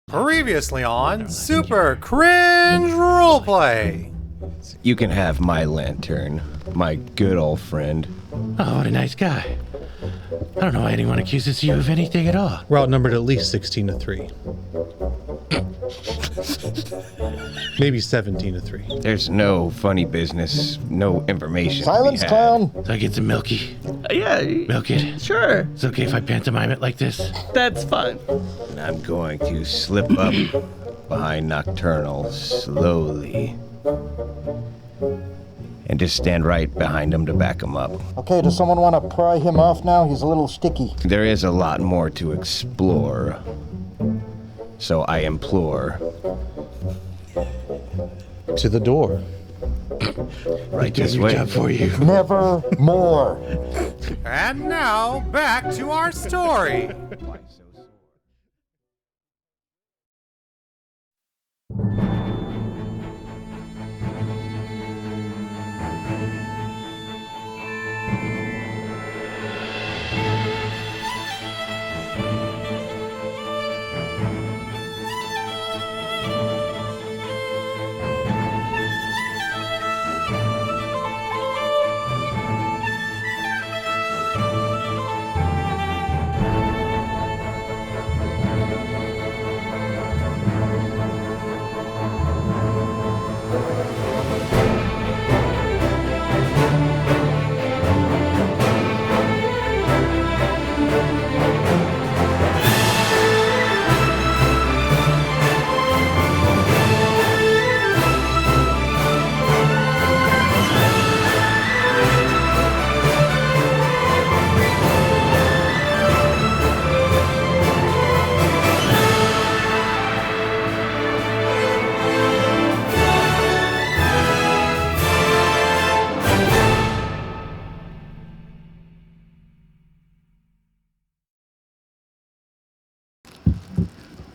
Previously on Super Cringe Roleplay. You can have my lantern, my good old friend. Oh, what a nice guy. I don't know why anyone accuses you of anything at all. We're outnumbered at least 16-3. Maybe 17-3. There's no funny business, no information. Silence, to be had. clown. So I get some milky. Yeah, Milk it. sure. It's okay if I pantomime it like this? That's fine. And I'm going to slip up behind Nocturnal slowly. And just stand right behind him to back him up. Okay, does someone want to pry him off now? He's a little sticky. There is a lot more to explore. So I implore. To the door. Right this Good way. job for you. Never more. And now, back to our story.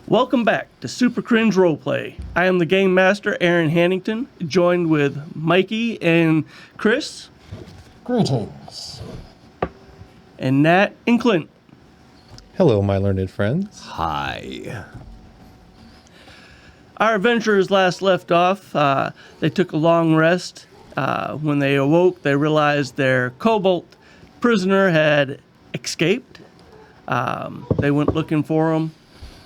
Welcome back to Super Cringe Roleplay. I am the Game Master, Aaron Hannington, joined with Mikey and Chris, Greetings. and Nat and Clint. Hello, my learned friends. Hi. Our adventurers last left off. They took a long rest. When they awoke, they realized their kobold prisoner had escaped. They went looking for him.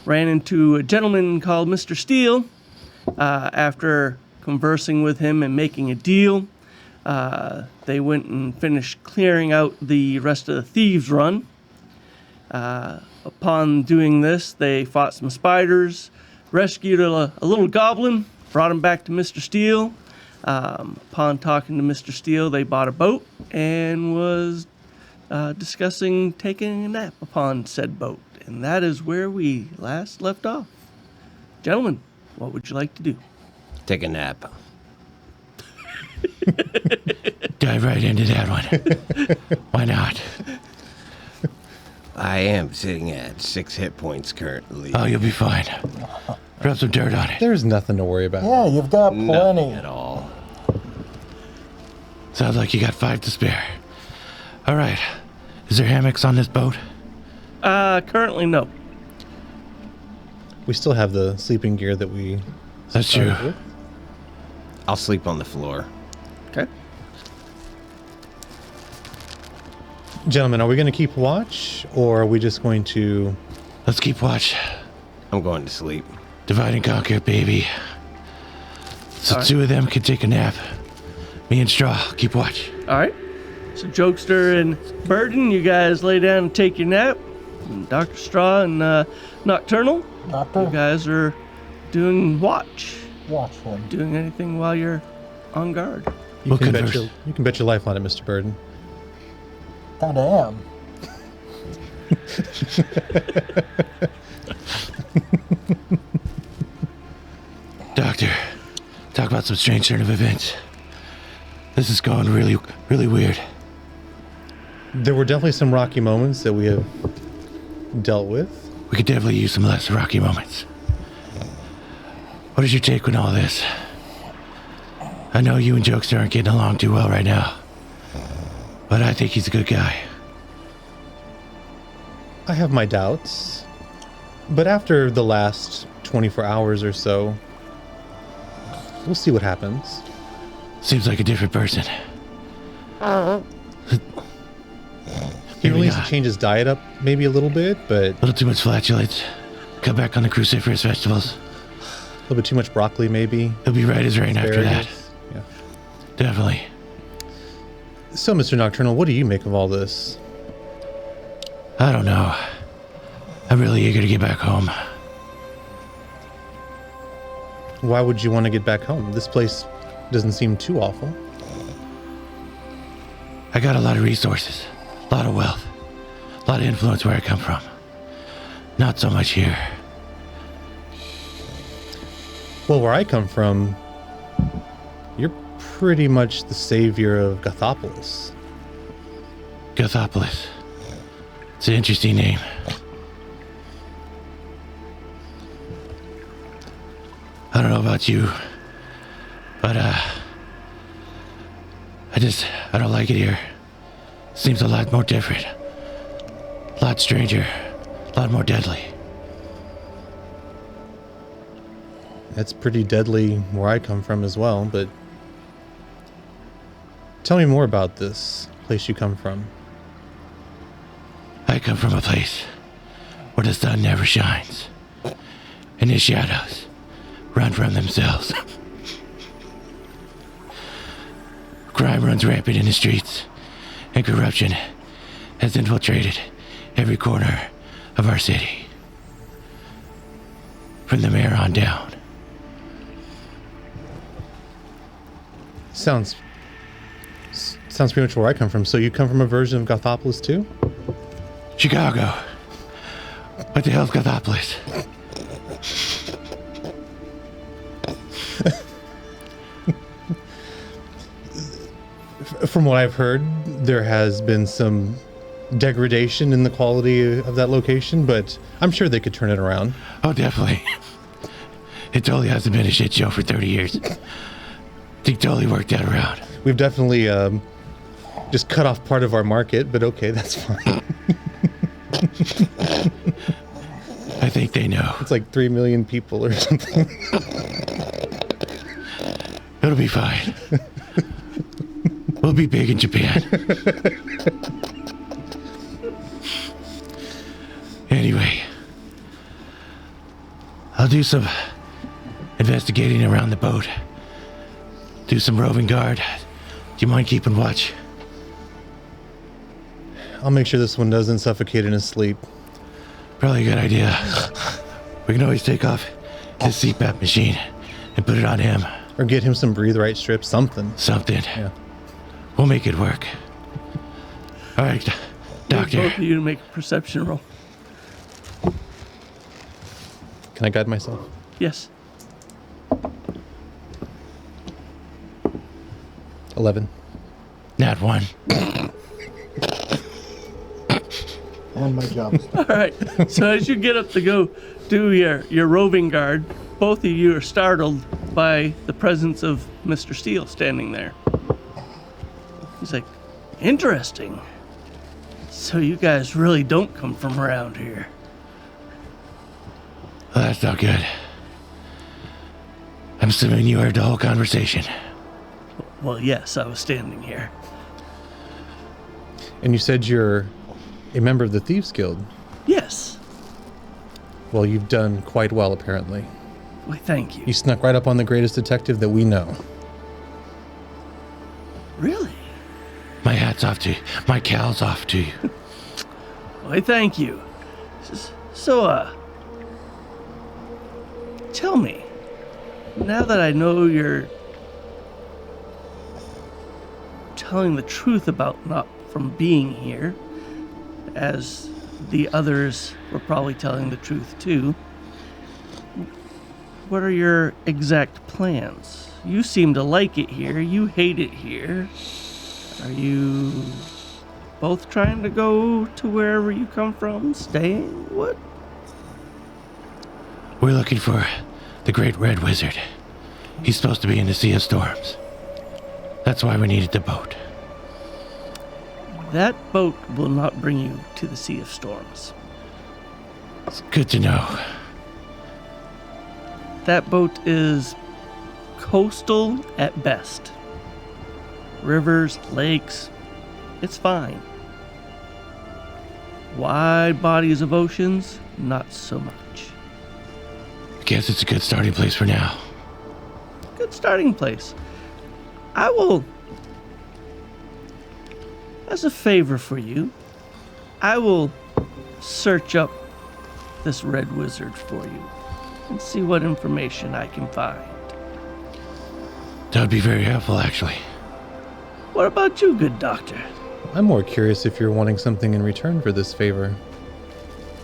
Ran into a gentleman called Mr. Steele. After conversing with him and making a deal, they went and finished clearing out the rest of the thieves' run. Upon doing this, they fought some spiders, rescued a little goblin, brought him back to Mr. Steele. Upon talking to Mr. Steele, they bought a boat and was discussing taking a nap upon said boat. And that is where we last left off. Gentlemen, what would you like to do? Take a nap. Dive right into that one. Why not? I am sitting at 6 hit points currently. Oh, you'll be fine. Rub some dirt on it. There's nothing to worry about. Yeah, you've got Nothing plenty. at all. Sounds like you got 5 to spare. All right. Is there hammocks on this boat? Currently no. We still have the sleeping gear that we That's true. started with. I'll sleep on the floor. Okay. Gentlemen, are we going to keep watch, or are we just going to... Let's keep watch. I'm going to sleep. Divide and conquer, baby. So All right. 2 of them can take a nap. Me and Straw, keep watch. All right. So Jokester and Burden, you guys lay down and take your nap. And Dr. Straw and Nocturnal, you Doctor, guys are doing watch. watch him. Doing anything while you're on guard. You We'll can bet converse. you can bet your life on it, Mr. Burden. Kinda am. Doctor, talk about some strange turn of events. This is going really, really weird. There were definitely some rocky moments that we have dealt with. We could definitely use some less rocky moments. What is your take on all this? I know you and Jokester aren't getting along too well right now, but I think he's a good guy. I have my doubts, but after the last 24 hours or so. We'll see what happens. Seems like a different person. He really needs to change his diet up maybe a little bit, but A little too much flatulence. Cut back on the cruciferous vegetables. a little bit too much broccoli maybe. He'll be right as rain after that. Asparagus. Yeah. Definitely. So, Mr. Nocturnal, what do you make of all this? I don't know. I'm really eager to get back home. Why would you want to get back home? This place doesn't seem too awful. I got a lot of resources, a lot of wealth, a lot of influence where I come from. Not so much here. Well, where I come from, you're pretty much the savior of Gothopolis. Gothopolis. It's an interesting name. I don't know about you, but I don't like it here. Seems a lot more different, a lot stranger, a lot more deadly. That's pretty deadly where I come from as well, but tell me more about this place you come from. I come from a place where the sun never shines, and the shadows run from themselves. Crime runs rampant in the streets, and corruption has infiltrated every corner of our city. From the mayor on down. Sounds pretty much where I come from. So you come from a version of Gothopolis too? Chicago. What the hell's Gothopolis? From what I've heard, there has been some degradation in the quality of that location, but I'm sure they could turn it around. Oh, definitely. It totally hasn't been a shit show for 30 years. They totally worked that around. We've definitely just cut off part of our market, but okay, that's fine. I think they know. It's like 3 million people or something. It'll be fine. We'll be big in Japan. Anyway, I'll do some investigating around the boat. Do some roving guard. Do you mind keeping watch? I'll make sure this one doesn't suffocate in his sleep. Probably a good idea. We can always take off his CPAP machine and put it on him. Or get him some breathe right strips, something. Something. Yeah. We'll make it work. All right, Doctor. Both of you to make a perception roll. Can I guide myself? Yes. 11. Nat 1. And my job. All right. So as you get up to go do your roving guard, both of you are startled by the presence of Mr. Steele standing there. He's like, interesting. So you guys really don't come from around here. Well, that's not good. I'm assuming you heard the whole conversation. Well, yes, I was standing here. And you said you're a member of the Thieves Guild. Yes. Well, you've done quite well, apparently. Why, thank you. You snuck right up on the greatest detective that we know. Really? My hat's off to you. My cow's off to you. Why, thank you. So, tell me, now that I know you're telling the truth about not from being here, as the others were probably telling the truth too, what are your exact plans? You seem to like it here. You hate it here. Are you both trying to go to wherever you come from, staying? What? We're looking for the Great Red Wizard. He's supposed to be in the Sea of Storms. That's why we needed the boat. That boat will not bring you to the Sea of Storms. It's good to know. That boat is coastal at best. Rivers, lakes, it's fine. Wide bodies of oceans, not so much. I guess it's a good starting place for now. Good starting place. I will, as a favor for you, I will search up this red wizard for you and see what information I can find. That would be very helpful, actually. What about you, good doctor? I'm more curious if you're wanting something in return for this favor.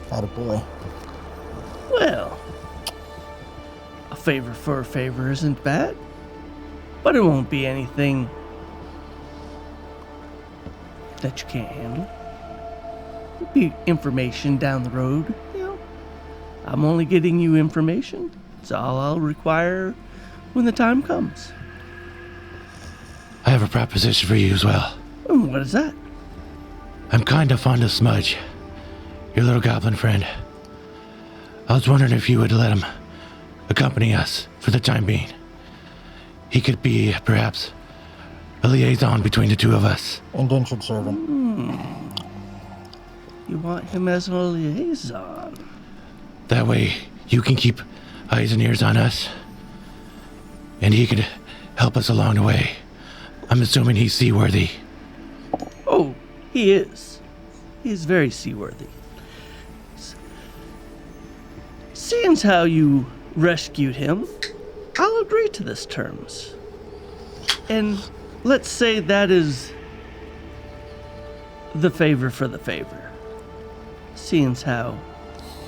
Attaboy. Well, a favor for a favor isn't bad, but it won't be anything that you can't handle. It'll be information down the road, you know. I'm only getting you information. It's all I'll require when the time comes. I have a proposition for you as well. What is that? I'm kind of fond of Smudge, your little goblin friend. I was wondering if you would let him accompany us for the time being. He could be, perhaps, a liaison between the two of us. Indentured servant. You want him as a liaison? That way, you can keep eyes and ears on us, and he could help us along the way. I'm assuming he's seaworthy. Oh, he is. He is very seaworthy. Seeing as how you rescued him, I'll agree to this terms. And let's say that is the favor for the favor. Seeing as how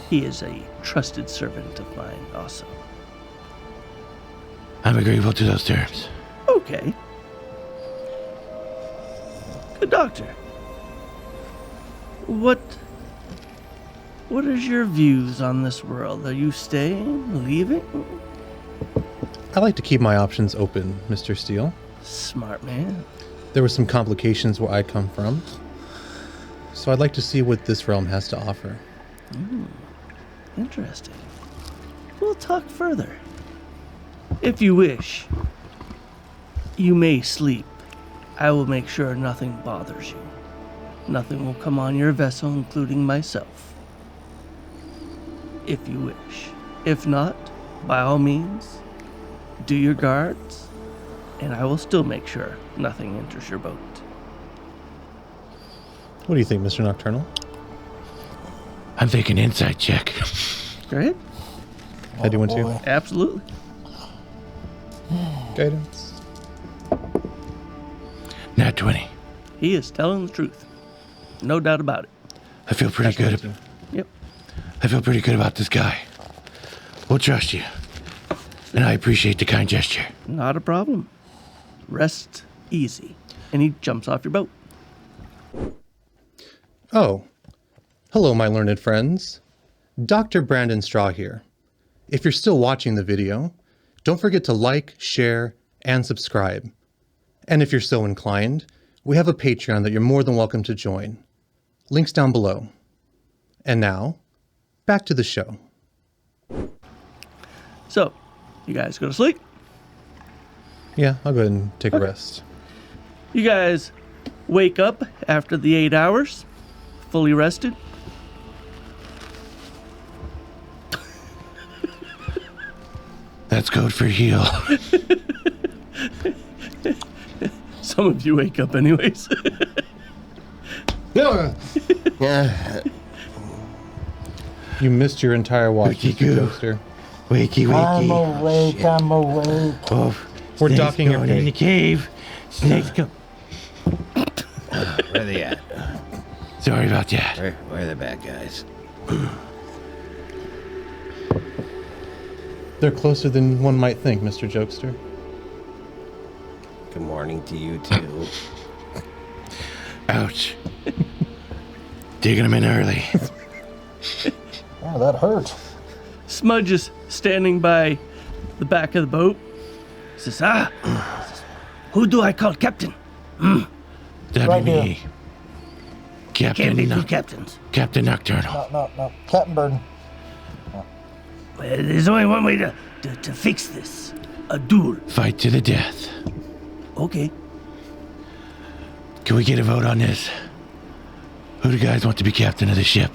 he is a trusted servant of mine also. I'm agreeable to those terms. Okay. Good doctor. What is your views on this world? Are you staying, leaving? I like to keep my options open, Mr. Steele. Smart man. There were some complications where I come from, so I'd like to see what this realm has to offer. Interesting. We'll talk further. If you wish, you may sleep. I will make sure nothing bothers you. Nothing will come on your vessel, including myself. If you wish. If not, by all means, do your guards, and I will still make sure nothing enters your boat. What do you think, Mr. Nocturnal? I'm thinking insight check. Go ahead. I do one too. Boy. Absolutely. Guidance. Nat 20. He is telling the truth. No doubt about it. I feel pretty good. Yep. I feel pretty good about this guy. We'll trust you. And I appreciate the kind gesture. Not a problem. Rest easy. And he jumps off your boat. Oh, hello, my learned friends. Dr. Brandon Straw here. If you're still watching the video, don't forget to like, share, and subscribe. And if you're so inclined, we have a Patreon that you're more than welcome to join. Links down below. And now, back to the show. So, you guys go to sleep. Yeah, I'll go ahead and take a rest. You guys wake up after the 8 hours, fully rested. That's code for heal. Some of you wake up anyways. Yeah. You missed your entire watch, Wiki Mr. goo. Jokester. Wakey, I'm wakey. awake, I'm awake. Oh, We're snakes docking your going in pay. the cave. Snakes go. Where are they at? Sorry about that. Where are the bad guys? They're closer than one might think, Mr. Jokester. Good morning to you too. Ouch. Digging them in early. Oh, that hurt. Smudge is standing by the back of the boat. He says, who do I call captain? That'd Right be here. me. Can't be two Captain, captains. Captain Nocturnal. No. Captain Burden. Well, there's only one way to fix this. A duel. Fight to the death. Okay. Can we get a vote on this? Who do you guys want to be captain of the ship?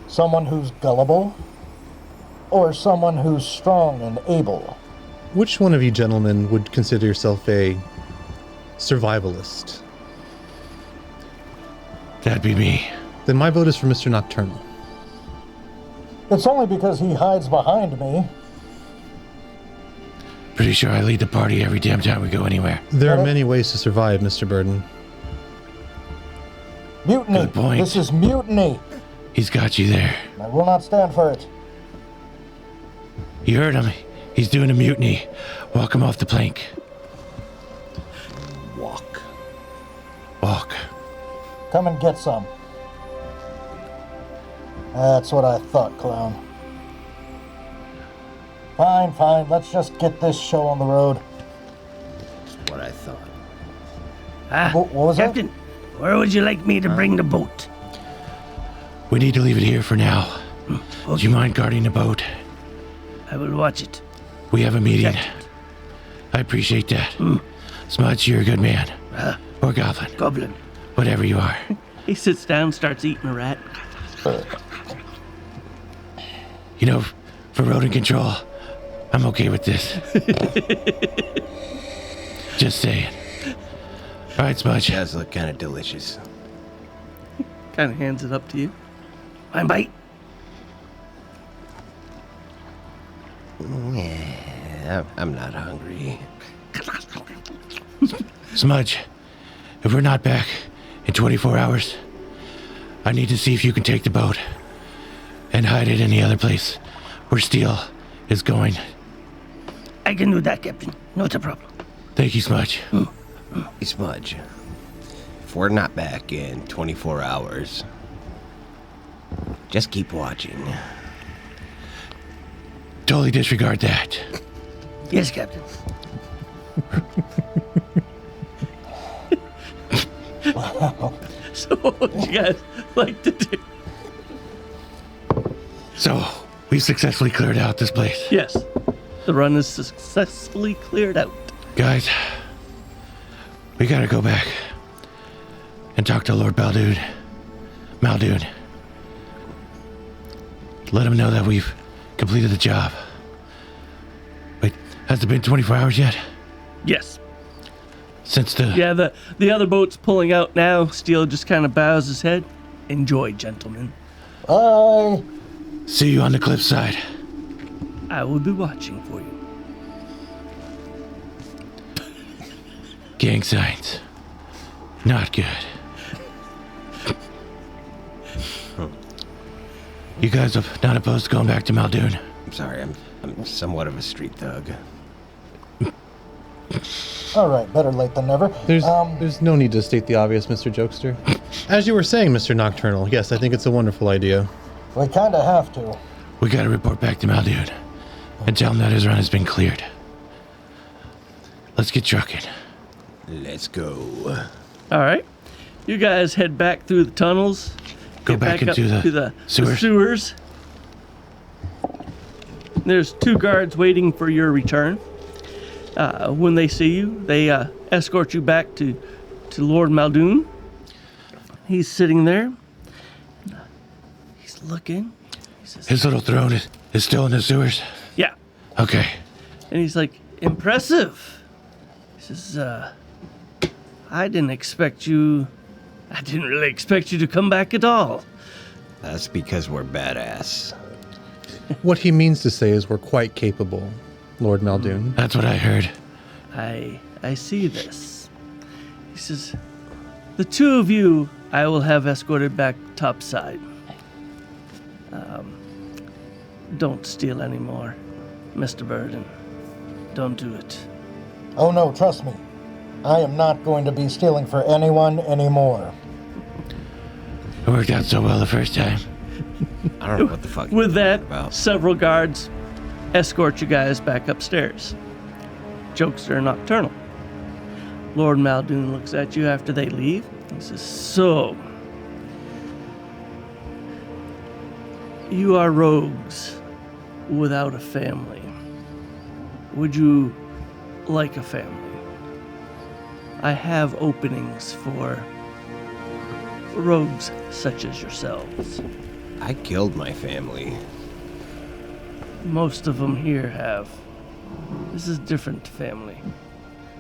Someone who's gullible? Or someone who's strong and able? Which one of you gentlemen would consider yourself a survivalist? That'd be me. Then my vote is for Mr. Nocturnal. It's only because he hides behind me. Pretty sure I lead the party every damn time we go anywhere. There are many ways to survive, Mr. Burden. Mutiny. Good point. This is mutiny. He's got you there. I will not stand for it. You heard him. He's doing a mutiny. Walk him off the plank. Walk. Walk. Come and get some. That's what I thought, clown. Fine, fine. Let's just get this show on the road. What I thought. What was that? Captain, where would you like me to bring the boat? We need to leave it here for now. Do you mind guarding the boat? I will watch it. We have a meeting. Check. I appreciate that. Smudge, you're a good man. Or goblin. Goblin. Whatever you are. He sits down, starts eating a rat. You know, for rodent control, I'm okay with this. Just saying. All right, Smudge. Does look kind of delicious. Kind of hands it up to you. One bite. Yeah, I'm not hungry. Smudge, if we're not back in 24 hours, I need to see if you can take the boat and hide it any other place where Steel is going. I can do that, Captain. Not a problem. Thank you, Smudge. Hey, Smudge. If we're not back in 24 hours, just keep watching. Totally disregard that. Yes, Captain. So what would you guys like to do? So, we successfully cleared out this place. Yes. The run is successfully cleared out. Guys, we gotta go back and talk to Lord Baldude. Maldude. Let him know that we've completed the job. Wait, has it been 24 hours yet? Yes. Since the... Yeah, the other boat's pulling out now. Steele just kind of bows his head. Enjoy, gentlemen. Bye. See you on the cliffside. I will be watching for you. Gang signs. Not good. You guys are not opposed to going back to Maldoon? I'm sorry, I'm somewhat of a street thug. All right, better late than never. There's no need to state the obvious, Mr. Jokester. As you were saying, Mr. Nocturnal, yes, I think it's a wonderful idea. We kind of have to. We gotta report back to Maldoon and tell him that his run has been cleared. Let's get trucking. Let's go. All right. You guys head back through the tunnels. Go Get back up into to the the sewers. sewers. There's 2 guards waiting for your return. When they see you, they escort you back to Lord Maldoon. He's sitting there. He's looking. He says, His little throne is still in the sewers? yeah. Okay. And he's like, impressive. He says, I didn't really expect you to come back at all. That's because we're badass. What he means to say is we're quite capable, Lord Maldoon. That's what I heard. I see this. He says, the 2 of you I will have escorted back topside. Don't steal anymore, Mr. Burden. Don't do it. Oh no, trust me. I am not going to be stealing for anyone anymore. It worked out so well the first time. I don't know what the fuck With you're that, talking about. several guards escort you guys back upstairs. Jokester and Nocturnal. Lord Maldoon looks at you after they leave. He says, so, you are rogues. without a family. Would you like a family? I have openings for rogues such as yourselves. I killed my family. Most of them here have. This is a different family.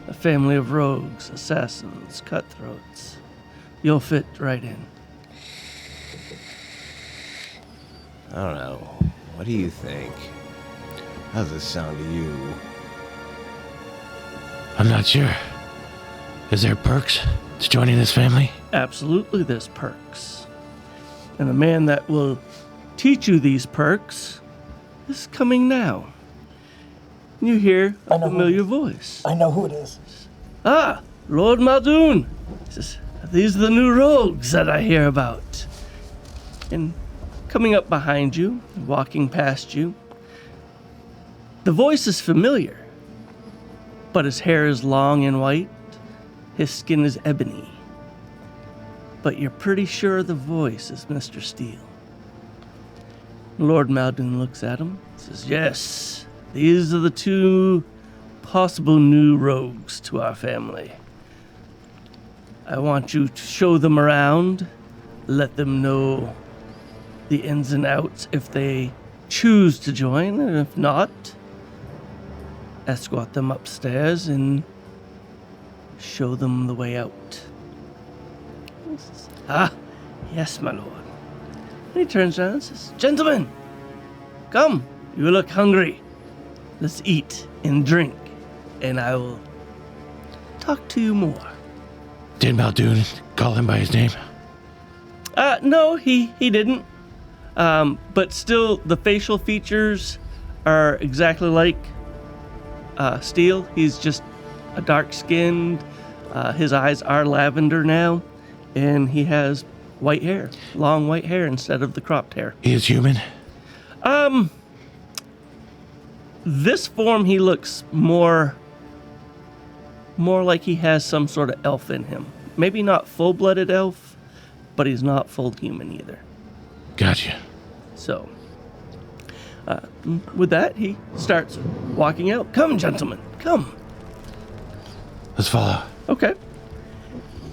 A family of rogues, assassins, cutthroats. You'll fit right in. I don't know. What do you think? How does this sound to you? I'm not sure. Is there perks to joining this family? Absolutely, there's perks. And the man that will teach you these perks is coming now. You hear I a know who familiar it is. voice. I know who it is. Ah, Lord Muldoon. He says, these are the new rogues that I hear about. And coming up behind you, walking past you, the voice is familiar, but his hair is long and white. His skin is ebony. But you're pretty sure the voice is Mr. Steele. Lord Muldoon looks at him, says, yes, these are the two possible new rogues to our family. I want you to show them around, let them know the ins and outs if they choose to join, and if not, escort them upstairs and show them the way out. He says, ah, yes, my lord. And he turns around and says, gentlemen, come, you look hungry. Let's eat and drink, and I will talk to you more. Did Muldoon call him by his name? No, he didn't. But still, the facial features are exactly like Steele. He's just a dark-skinned. His eyes are lavender now, and he has white hair, long white hair instead of the cropped hair. He is human? This form, he looks more like he has some sort of elf in him. Maybe not full-blooded elf, but he's not full human either. Gotcha. So, with that, he starts walking out. Come, gentlemen, come. Let's follow. Okay.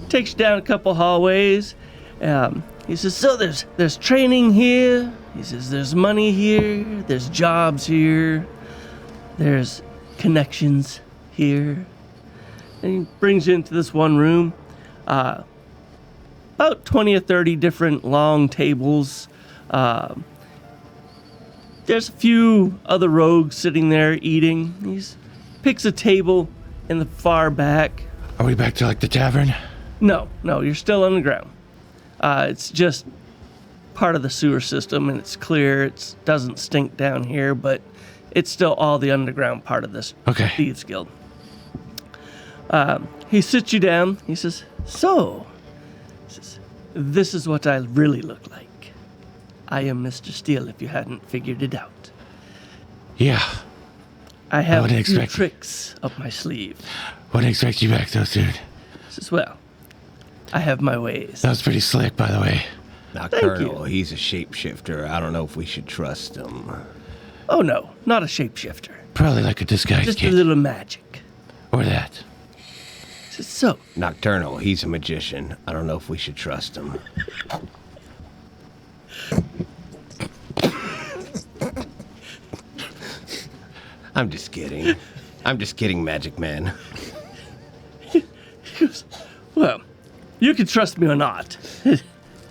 Takes you down a couple hallways. He says, so there's training here. He says, there's money here. There's jobs here. There's connections here. And he brings you into this one room. About 20 or 30 different long tables. There's a few other rogues sitting there eating. He picks a table in the far back. Are we back to like the tavern? No, you're still underground. It's just part of the sewer system, and it's clear. It doesn't stink down here, but it's still all the underground part of this Thieves Guild. He sits you down. He says, so, this is what I really look like. I am Mr. Steele, if you hadn't figured it out. Yeah. I have a few expect tricks up my sleeve. Wouldn't expect you back so soon. He says, well, I have my ways. That was pretty slick, by the way. Nocturnal, he's a shapeshifter. I don't know if we should trust him. Oh, no, not a shapeshifter. Probably like a disguise Just kit. a little magic. Or that. He says, so, Nocturnal, he's a magician. I don't know if we should trust him. I'm just kidding. I'm just kidding, Magic Man. he goes, well, you can trust me or not. It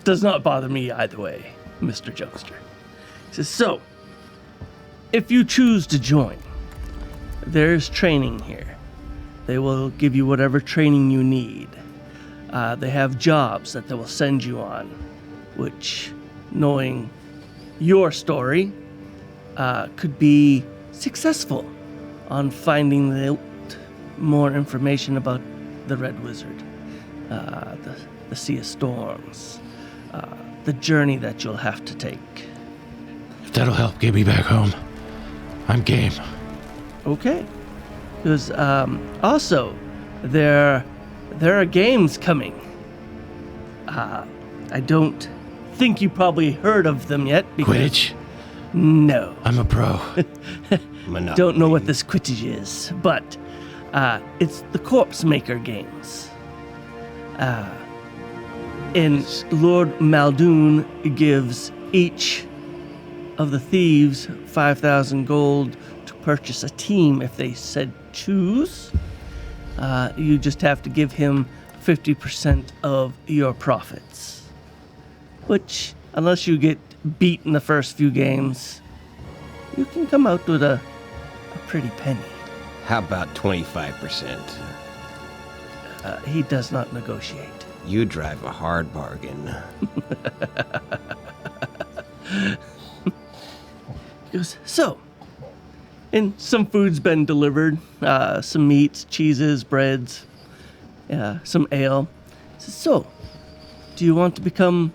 does not bother me either way, Mr. Jokester. He says, so, if you choose to join, there's training here. They will give you whatever training you need. They have jobs that they will send you on, which, knowing your story, could be successful on finding out more information about the Red Wizard, the Sea of Storms, the journey that you'll have to take. If that'll help get me back home, I'm game. Okay. Because also, there are games coming. I don't think you probably heard of them yet. Because, Quidditch? No. I'm a pro. Monopoly. Don't know what this Quidditch is, but it's the Corpse Maker games. And Lord Maldoon gives each of the thieves 5,000 gold to purchase a team if they said choose. You just have to give him 50% of your profits. Which, unless you get beat in the first few games, you can come out with a pretty penny. How about 25%? He does not negotiate. You drive a hard bargain. He goes, so, and some food's been delivered, some meats, cheeses, breads, some ale. He says, so, do you want to become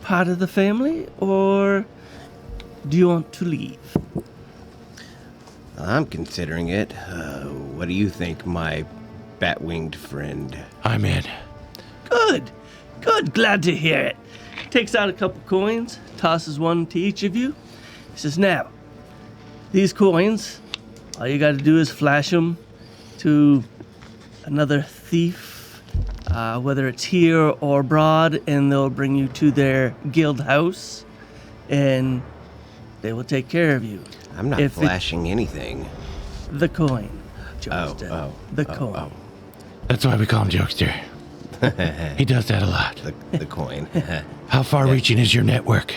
part of the family, or do you want to leave? I'm considering it. What do you think, my bat-winged friend? I'm in. Good, glad to hear it. Takes out a couple coins, tosses one to each of you. He says, now, these coins, all you got to do is flash them to another thief, whether it's here or abroad, and they'll bring you to their guild house, and they will take care of you. I'm not flashing anything. The coin, Jokester. The coin. That's why we call him Jokester. He does that a lot. The coin. How far-reaching is your network?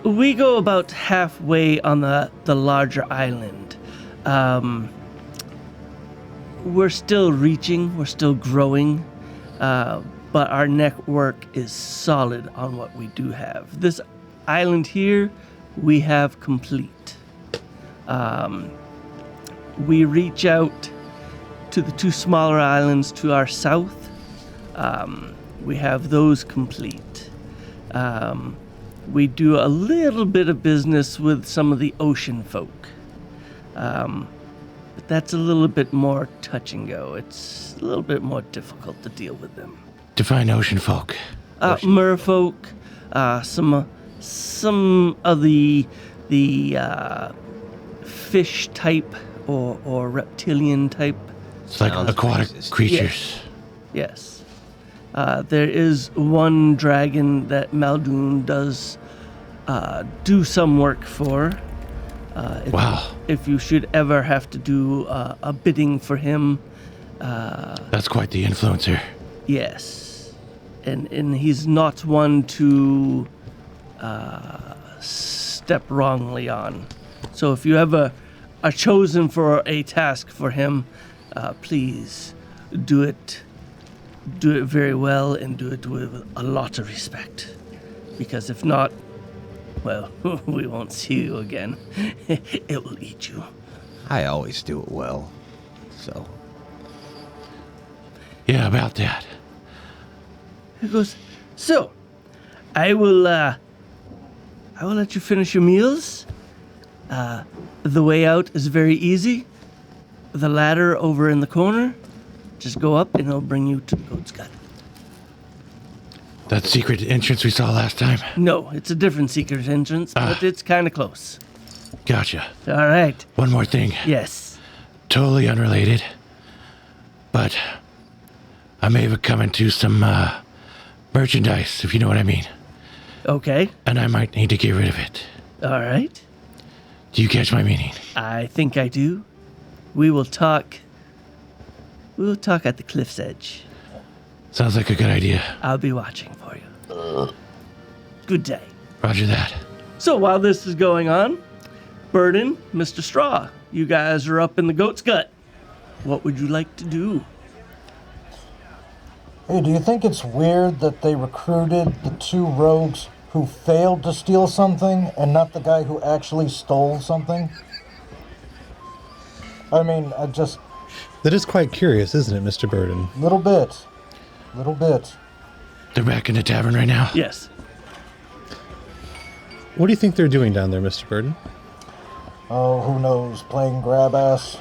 We go about halfway on the larger island. We're still reaching, we're still growing, but our network is solid on what we do have. This island here, we have complete. We reach out to the two smaller islands to our south. We have those complete. We do a little bit of business with some of the ocean folk. But that's a little bit more touch and go. It's a little bit more difficult to deal with them. Define ocean folk. Merfolk, some of the fish type or reptilian type. It's like Sounds aquatic racist. creatures. Yes. There is one dragon that Maldoon does do some work for. Wow. If you should ever have to do a bidding for him, That's quite the influencer. yes. And he's not one to step wrongly on. So if you ever are chosen for a task for him, please do it very well and do it with a lot of respect. Because if not, well, we won't see you again. It will eat you. I always do it well. So, Yeah, about that. He goes, so, I will let you finish your meals. The way out is very easy. The ladder over in the corner, just go up and it'll bring you to the Goat's Gut. That secret entrance we saw last time. No, it's a different secret entrance, but it's kind of close. Gotcha. All right. One more thing. Yes. Totally unrelated. But I may have come into some merchandise, if you know what I mean. Okay. And I might need to get rid of it. All right. Do you catch my meaning? I think I do. We will talk at the cliff's edge. Sounds like a good idea. I'll be watching for you. Good day. Roger that. So while this is going on, Burden, Mr. Straw, you guys are up in the Goat's Gut. What would you like to do? Hey, do you think it's weird that they recruited the two rogues who failed to steal something and not the guy who actually stole something? I mean, That is quite curious, isn't it, Mr. Burden? little bit. They're back in the tavern right now? Yes. What do you think they're doing down there, Mr. Burden? Oh, who knows? Playing grab ass.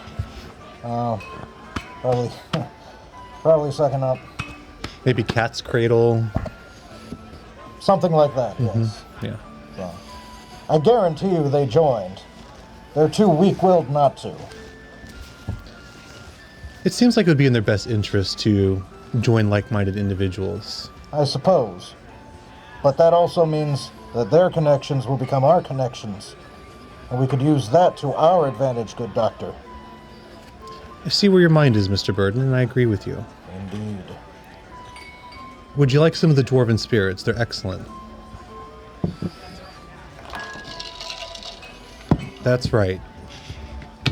Probably sucking up. Maybe Cat's Cradle? Something like that, yes. Yeah. So, I guarantee you they joined. They're too weak-willed not to. It seems like it would be in their best interest to join like-minded individuals. I suppose. But that also means that their connections will become our connections. And we could use that to our advantage, good doctor. I see where your mind is, Mr. Burden, and I agree with you. Indeed. Would you like some of the dwarven spirits? They're excellent. That's right.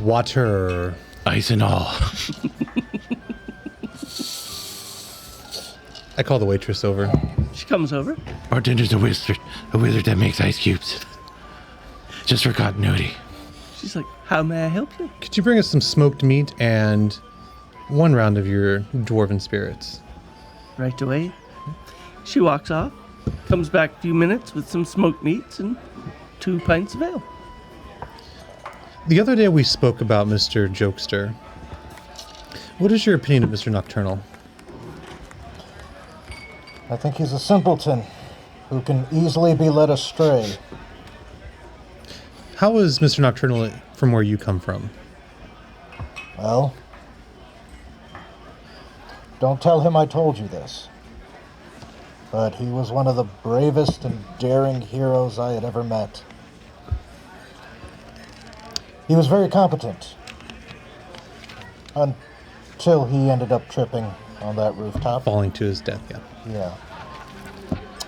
Water. Ice and all. I call the waitress over. She comes over. Bartender's a wizard that makes ice cubes. Just for continuity. She's like, how may I help you? Could you bring us some smoked meat and 1 round of your dwarven spirits? Right away. She walks off, comes back a few minutes with some smoked meats and 2 pints of ale. The other day we spoke about Mr. Jokester. What is your opinion of Mr. Knockturnall? I think he's a simpleton who can easily be led astray. How is Mr. Knockturnall from where you come from? Well, don't tell him I told you this. But he was one of the bravest and daring heroes I had ever met. He was very competent. Until he ended up tripping on that rooftop. Falling to his death, yeah. Yeah.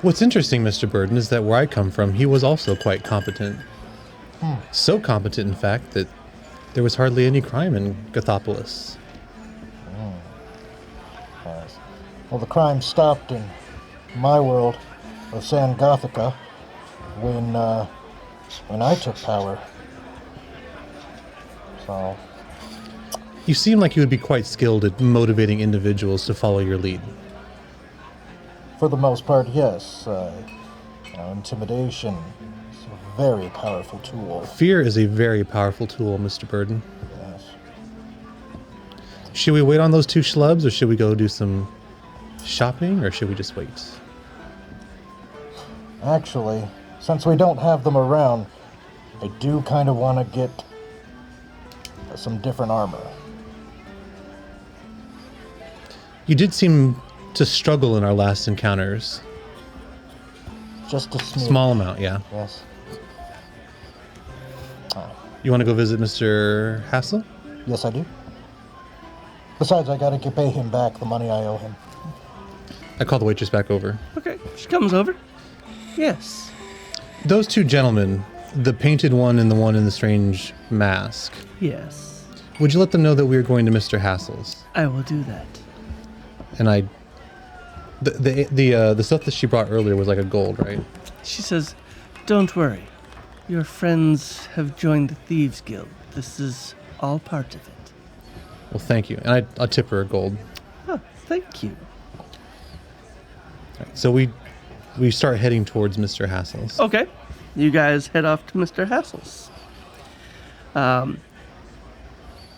What's interesting, Mr. Burden, is that where I come from, he was also quite competent. So competent, in fact, that there was hardly any crime in Gothopolis. Yes. Well, the crime stopped in my world of San Gothica when I took power. So, You seem like you would be quite skilled at motivating individuals to follow your lead. for the most part, yes. Intimidation is a very powerful tool. Fear is a very powerful tool, Mr. Burden. Yes. Should we wait on those 2 schlubs, or should we go do some shopping, or should we just wait? Actually, since we don't have them around, I do kind of want to get some different armor. You did seem to struggle in our last encounters. Just a smidge. Small amount, yeah. Yes. You want to go visit Mr. Hassel? Yes, I do. Besides, I gotta pay him back the money I owe him. I call the waitress back over. Okay, she comes over. Yes. Those 2 gentlemen, the painted one and the one in the strange mask, Yes. would you let them know that we are going to Mr. Hassel's? I will do that. And the stuff that she brought earlier was like a gold, right? She says, don't worry. Your friends have joined the Thieves Guild. This is all part of it. Well, thank you. And I'll tip her a gold. Oh, thank you. So we start heading towards Mr. Hassel's. Okay. You guys head off to Mr. Hassel's.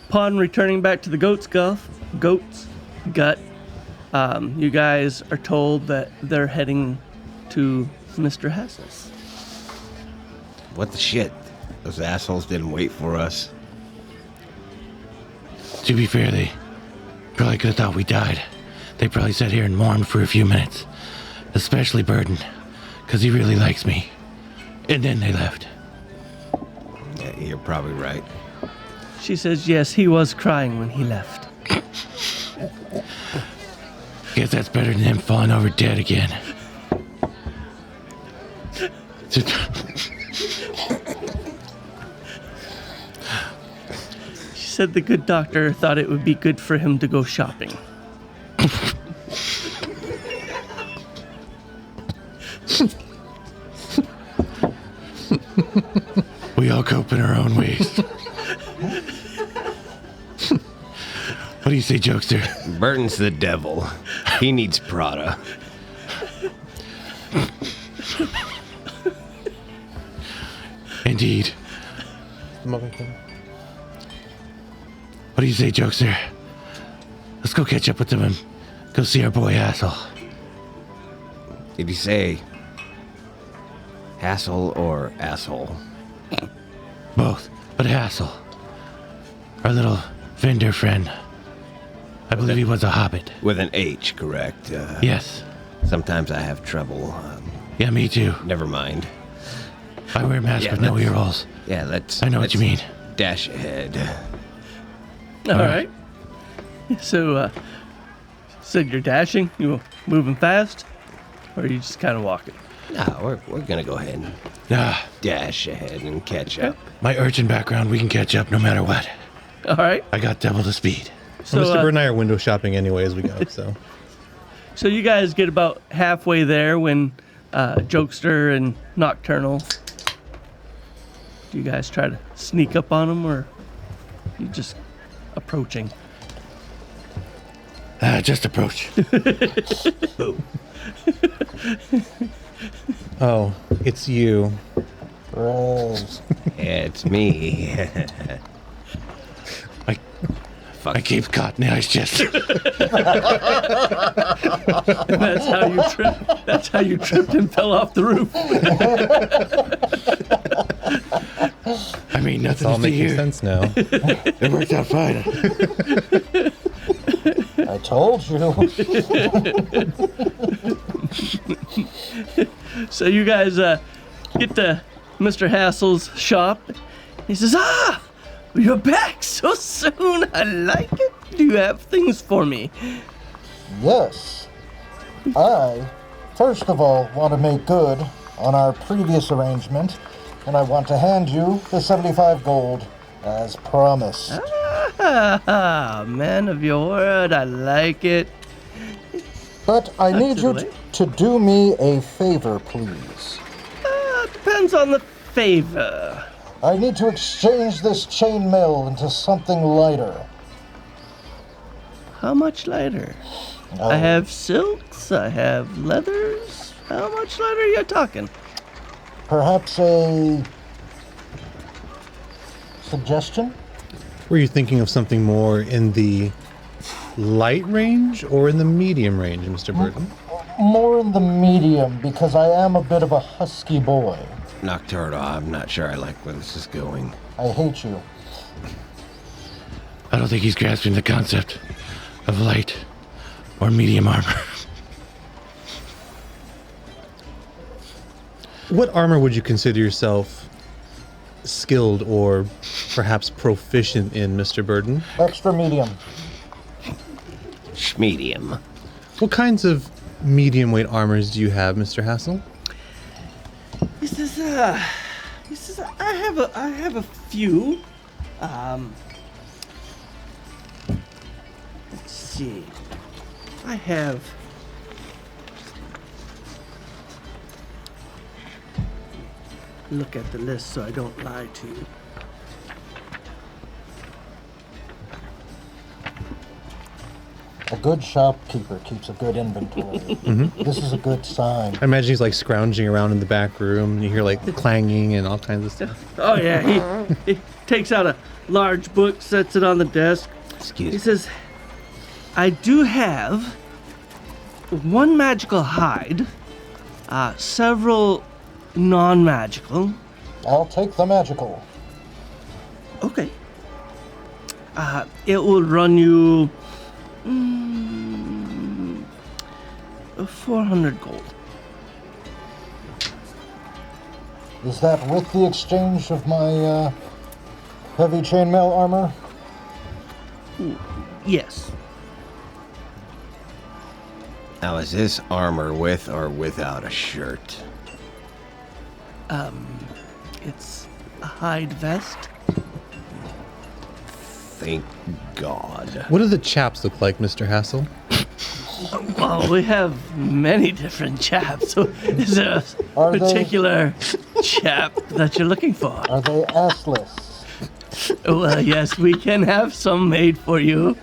Upon returning back to the Goat's Gut, you guys are told that they're heading to Mr. Hassel's. What the shit? Those assholes didn't wait for us. To be fair, they probably could have thought we died. They probably sat here and mourned for a few minutes. Especially Burden, because he really likes me. And then they left. Yeah, you're probably right. She says, yes, he was crying when he left. Guess that's better than him falling over dead again. She said the good doctor thought it would be good for him to go shopping. We all cope in our own ways. What do you say, Jokester? Burton's the devil. He needs Prada. Indeed. What do you say, Jokester? Let's go catch up with them and go see our boy Hassel. Did you say Hassle or asshole? Both, but Hassel. Our little vendor friend. I believe he was a hobbit. With an H, correct? Yes. Sometimes I have trouble. Yeah, me too. Never mind. I wear a mask Yeah, with no let's- ear holes. Yeah, let's... I know what you mean. Dash ahead. All right. So, said you're dashing? You moving fast? Or are you just kind of walking? No, we're gonna go ahead and Nah, dash ahead and catch up. my urchin background, we can catch up no matter what. All right. I got double the speed. So, Mr. Bird and I are window shopping anyway as we go, so. so you guys get about halfway there when Jokester and Nocturnal. Do you guys try to sneak up on them, or you just approaching? Just approach. Oh, it's you. Right. It's me. I keep caught in the ice chest. That's how you tripped. That's how you tripped and fell off the roof. I mean, It's nothing all to see making here. sense now. It worked out fine. I told you. So you guys get to Mr. Hassel's shop. He says, "Ah, you're back so soon. I like it. Do you have things for me?" Yes. I, first of all, want to make good on our previous arrangement, and I want to hand you the 75 gold, as promised. Ah, man of your word. I like it. But I need you delay. to do me a favor, please. Depends on the favor. I need to exchange this chainmail into something lighter. How much lighter? Oh, I have silks. I have leathers. How much lighter are you talking? Perhaps a suggestion? Were you thinking of something more in the light range or in the medium range, Mr. Burton? More in the medium, because I am a bit of a husky boy. Nocturnal, I'm not sure I like where this is going. I hate you. I don't think he's grasping the concept of light or medium armor. What armor would you consider yourself skilled or perhaps proficient in, Mr. Burton? Extra medium. Medium. What kinds of medium weight armors do you have, Mr. Hassel? He says, I have a few. Let's see. I have. Look at the list so I don't lie to you. A good shopkeeper keeps a good inventory. This is a good sign. I imagine he's like scrounging around in the back room and you hear like clanging and all kinds of stuff. Oh yeah, he takes out a large book, sets it on the desk. Excuse He me. says, I do have one magical hide, several non-magical. I'll take the magical. Okay. It will run you 400 gold. Is that with the exchange of my heavy chainmail armor? Yes. Now, is this armor with or without a shirt? It's a hide vest. Thank God. What do the chaps look like, Mr. Hassel? Well, we have many different chaps. So is there a Are they- particular chap that you're looking for? Are they assless? Well, yes, we can have some made for you.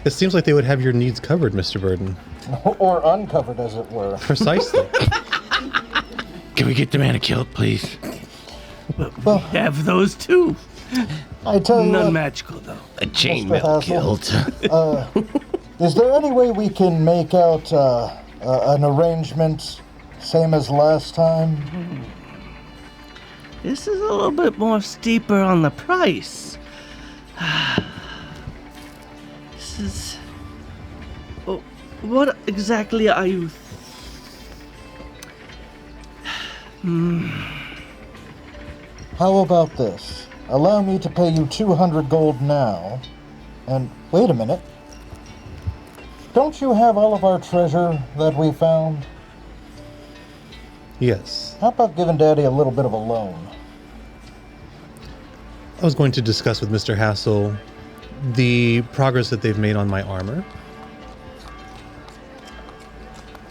It seems like they would have your needs covered, Mr. Burton. Or uncovered, as it were. Precisely. Can we get the man a kilt, please? We have those too. I tell you what, Non-magical, though. A chainmail Hassel. kilt. is there any way we can make out an arrangement same as last time? This is a little bit more steeper on the price. This is... Oh, what exactly are you... How about this? Allow me to pay you 200 gold now. And wait a minute. Don't you have all of our treasure that we found? Yes. How about giving Daddy a little bit of a loan? I was going to discuss with Mr. Hassel the progress that they've made on my armor.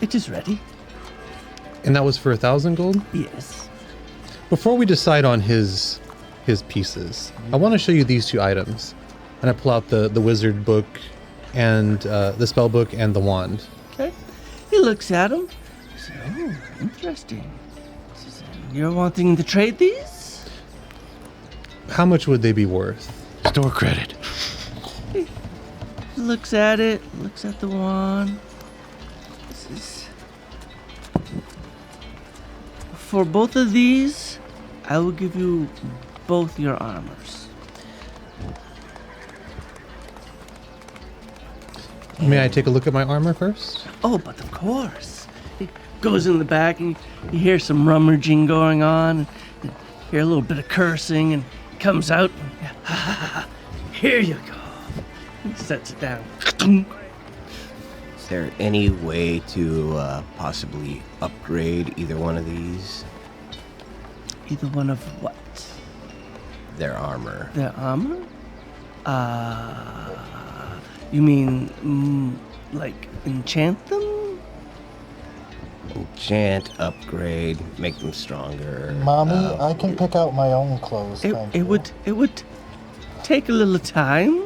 It is ready. And that was for 1,000 gold? Yes. Before we decide on his pieces, I want to show you these two items. And I pull out the wizard book and the spell book and the wand. Okay. He looks at them. Says, oh, interesting. Says, you're wanting to trade these? How much would they be worth? Store credit. He looks at it, looks at the wand. This is... For both of these, I will give you both your armors. May I take a look at my armor first? Oh, but of course. He goes in the back and you hear some rummaging going on. And you hear a little bit of cursing and comes out. And, here you go. He sets it down. Is there any way to possibly upgrade either one of these? Either one of what? Their armor. Their armor? You mean, like, enchant them? Enchant, upgrade, make them stronger. Mommy, I can pick out my own clothes. thank you. It would take a little time.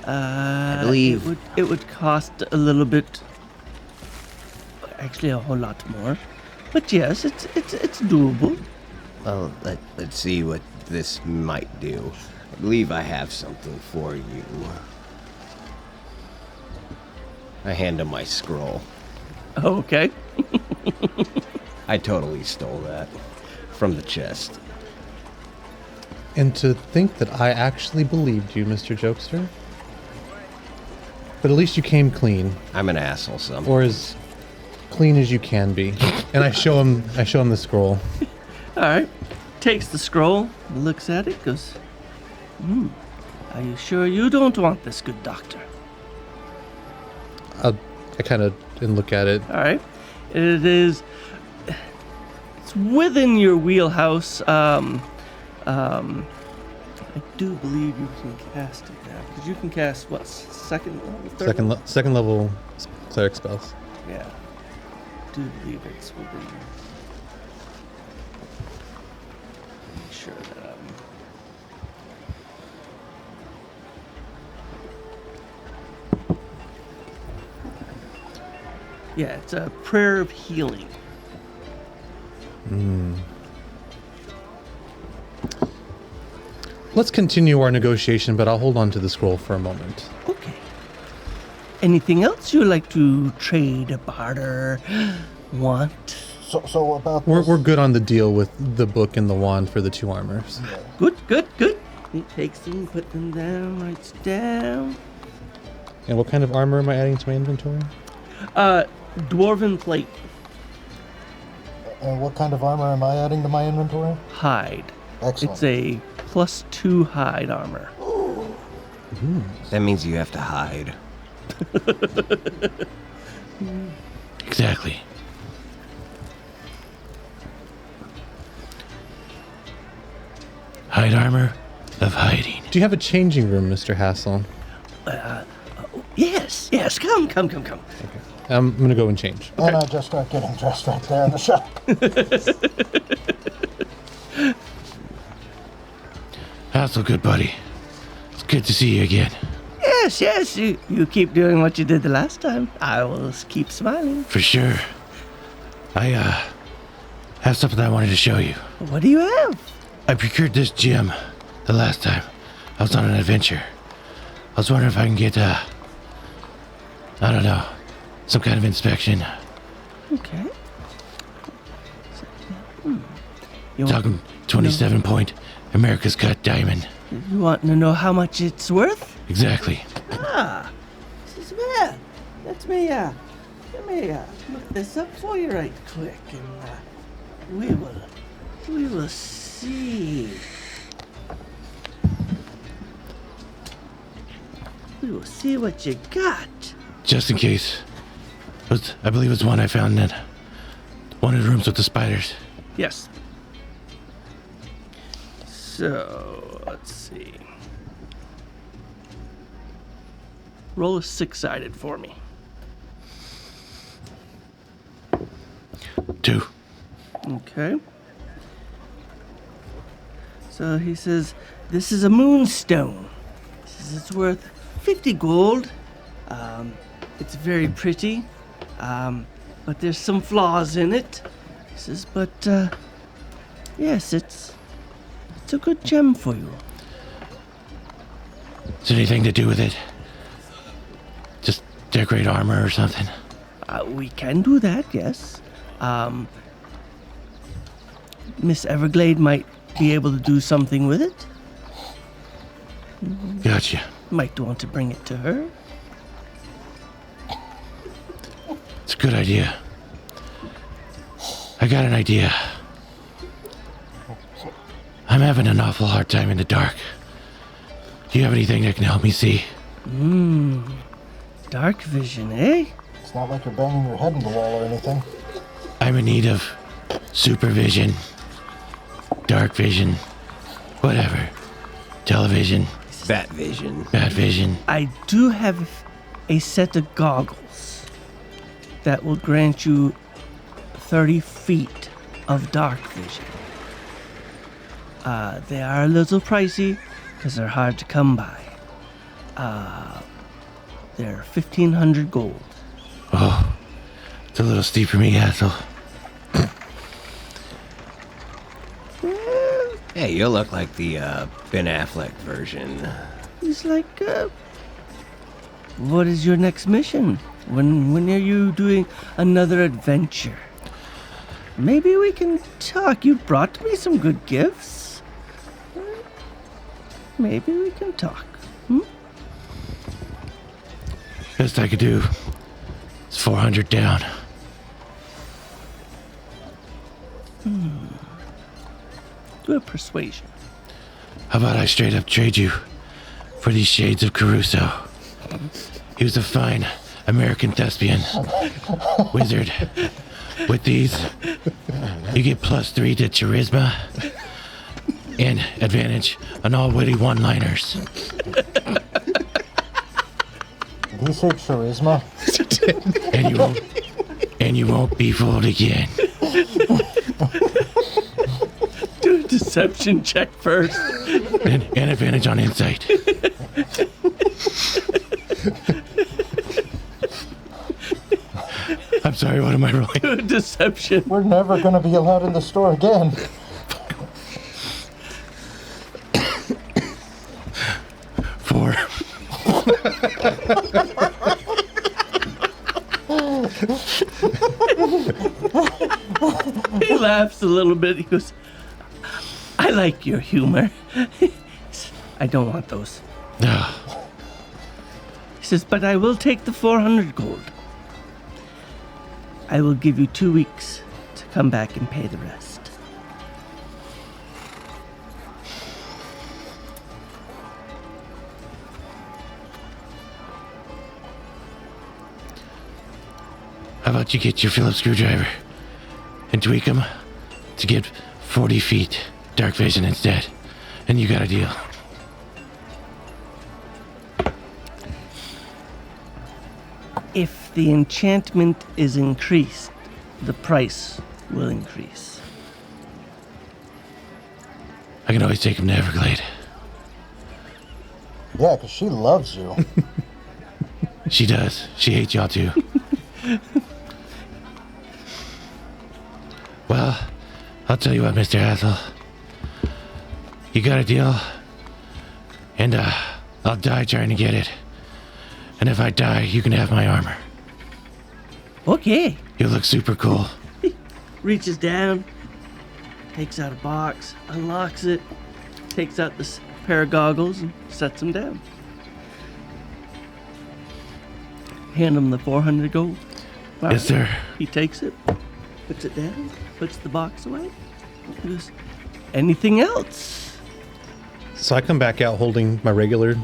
I believe it would cost a little bit. Actually, a whole lot more. But yes, it's doable. Well, let's see what this might do. I believe I have something for you. I hand him my scroll. Okay. I totally stole that from the chest. And to think that I actually believed you, Mr. Jokester. But at least you came clean, I'm an asshole, some. or as clean as you can be. And I show him the scroll. All right. Takes the scroll, looks at it, goes, are you sure you don't want this, good doctor? I kind of look at it. All right. It's within your wheelhouse. I do believe you can cast it now. Because you can cast, what, second level? Third level? Second level cleric spells. Yeah. I do believe it's within. Make sure that Yeah, it's a prayer of healing. Let's continue our negotiation, but I'll hold on to the scroll for a moment. Okay. Anything else you'd like to trade, barter, want? So about We're this, good on the deal with the book and the wand for the two armors. Good. He takes them, put them down, writes down. And what kind of armor am I adding to my inventory? Dwarven plate, and what kind of armor am I adding to my inventory? hide. Excellent. It's a +2 hide armor. That means you have to hide. Exactly. Hide armor of hiding. Do you have a changing room, Mr. Hassel? Yes, come. I'm going to go and change. And I just start getting dressed right there in the shop. Hassel, good buddy. It's good to see you again. Yes, you keep doing what you did the last time. I will keep smiling. For sure. I have something I wanted to show you. What do you have? I procured this gem the last time I was on an adventure. I was wondering if I can get, I don't know, some kind of inspection. Okay. Talking 27 point America's Cut diamond. You want to know how much it's worth? Exactly. This is bad. Let me look this up for you right quick, and we will see. We will see what you got. Just in case. I believe it's one I found in one of the rooms with the spiders. Yes. So, let's see. Roll a 6-sided for me. 2. Okay. So he says, this is a moonstone. He says it's worth 50 gold. It's very pretty, but there's some flaws in it. He says, but yes, it's a good gem for you. Is there anything to do with it? Just decorate armor or something? We can do that, yes. Miss Everglade might be able to do something with it. Gotcha. Might want to bring it to her. It's a good idea. I got an idea. I'm having an awful hard time in the dark. Do you have anything that can help me see? Dark vision, eh? It's not like you're banging your head in the wall or anything. I'm in need of supervision, dark vision, whatever. Television, Bat vision. bat vision. I do have a set of goggles that will grant you 30 feet of dark vision. They are a little pricey because they're hard to come by. They're 1,500 gold. Oh, it's a little steep for me, asshole. Hey, you look like the Ben Affleck version. He's like, what is your next mission? When are you doing another adventure? Maybe we can talk. You brought me some good gifts. Maybe we can talk. Best I could do is 400 down. Do a persuasion. How about I straight up trade you for these shades of Caruso? He was a fine American thespian wizard. With these, you get +3 to charisma and advantage on all witty one-liners. Did he say charisma? And you won't be fooled again. Do a deception check first. And advantage on insight. I'm sorry, what am I rolling? Do a deception. We're never going to be allowed in the store again. Four. He laughs a little bit. He goes, I like your humor. I don't want those. No. He says, but I will take the 400 gold. I will give you 2 weeks to come back and pay the rest. How about you get your Phillips screwdriver and tweak them to get 40 feet dark vision instead, and you got a deal. If the enchantment is increased, the price will increase. I can always take him to Everglade. Yeah, because she loves you. She does. She hates y'all too. Well, I'll tell you what, Mr. Hassel. You got a deal, and I'll die trying to get it. And if I die, you can have my armor. Okay. You look super cool. Reaches down, takes out a box, unlocks it, takes out this pair of goggles, and sets them down. Hand him the 400 gold. All Yes, sir. He takes it, puts it down, puts the box away. He goes, anything else? So I come back out holding my regular